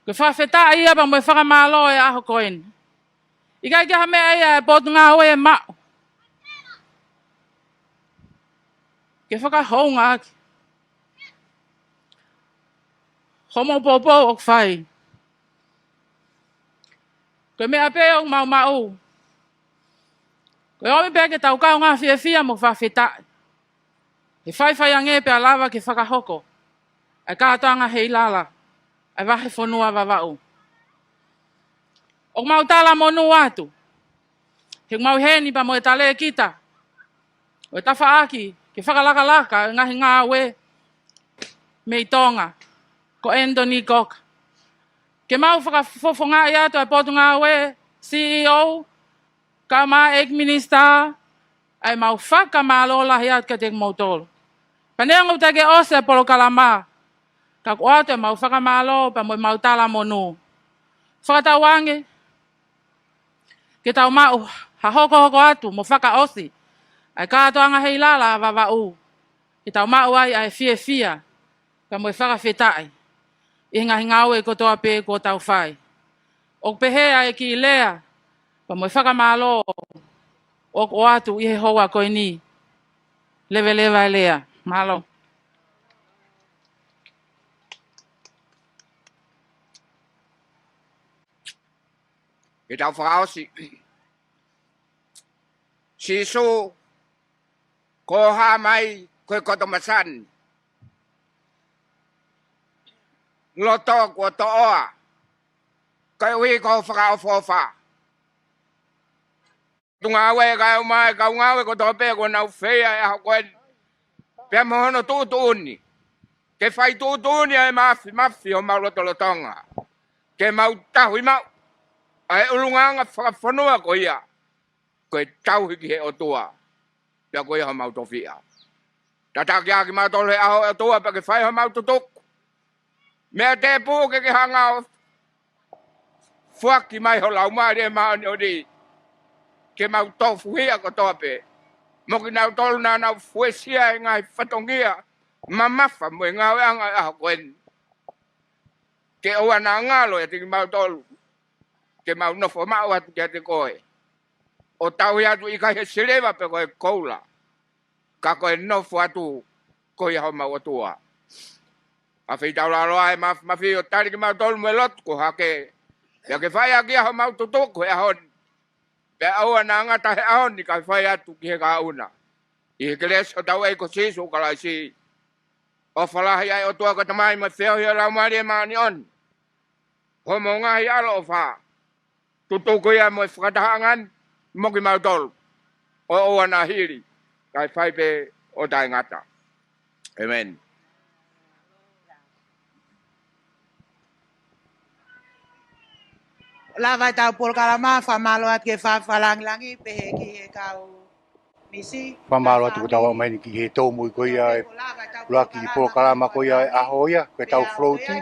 Ke whawheta ia pa moi whakamalo e aho koeni. I kai kia mea ia e potu ngau e mau. Ke whakahounga aki. Homo popo o whai. Koe mea pe o mau. Koe omi pe ke tau kau ngā whia mo whawheta. He whai ange pe a lava ke whakahoko. Ai kātoanga hei lala. Ai wahe whanua wawau. O mau tala monu atu. He mau heni pa mo e tale kita. O e tawha aki. Ke whakalaka ngahi ngā we. Mei tonga. Ko Anthony Cook. Ke mau whakafofonga i atu ai potu ngā we. CEO. Ka ma ek minister. Ai mau whakamalola hi atu ka te mautolo. Paneangu take ose polo kalama. Ka kuato e mau whakamalo pa mo mau tala monu. Whakatawange. Ke tau mau hahoko atu mo whaka osi. Ai kātoanga hei lala wawau. Ke tau mau ai fia. Pa mo whakawhetai. I ngahi ngau e kotoa pe ko tau whai. O pehe ai ki lea. Pa mo whakamalo. O atu i he hoa koe ni. Lewe e lea. Malo. Ke tau whakaosi. Sisu. Ko ha mai koe koto masan. Loto ko toa. Koe ui ko whakaofofa. tunga we ka mai ka nga we ko to pe ko na fe ya ko pe mo no tu ni ke fai tu ni ai mafi o mau lo tonga ke mau tahu mau ai ulunga nga whanua ko ia ko tau hiki he o tua pia ko ia mau tofia tata kia ki mau tole aho o tua pa ke whai ho mau tutuk mea te pū ke hanga fuaki mai ho lau maari e maa ni o di ke mau tofu hia ko tope mo ki nau tolu na nau fuesia e ngai whatongia mamafa mo e ngau e anga aho koen ke oa na ngalo e tiki mau tolu ke mau nofo mau atu kia te koe o tau atu i ka he sirewa pe koe koula ka koe nofo atu koe hau mau atua a whi tau la roa e mawhi o tari ki mau tolu me lotu ko hake ya ke whai aki hau mau tutuku he ahon pe aua na ngata he ahon ni ka whai atu ki he ka una i he keles o tau e ko sisu ka lai si o whalahi ai o tua ka tamai ma whio hi o lau maari e maani on ho mo ngahi alo o wha tutuku ia mo e whakatahangan mo ki mau tolu o oa na hiri kai whai pe o tai ngata amen. Lava tau polkalama famalo at ke falangi pe ki he kau misi. Whamaro atu tawa mai ki he tō mui ko ia e laki ki pōkarama ko ia e aho ia, koe tau floati,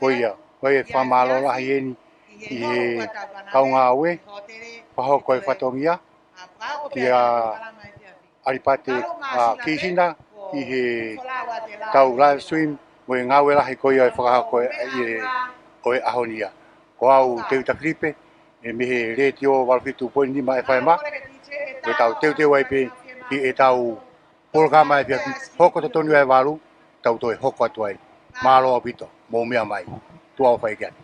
ko ia, koe e whamaro lahi eni ki he kaunga aue, paho koe whatongia, ki a aripate kisina, ki he tau live stream, mo e ngawe lahi ko ia e whakaha koe e aho nia. Ko au teu takripe, e mihe reti o walfitu poini nima e whaema, e tau teu waipe ki e tau polkama e piaki, hoko to tonu e waru, tau toi hoko atu ai, malo o pito, mo mea mai, tua o whaikiani.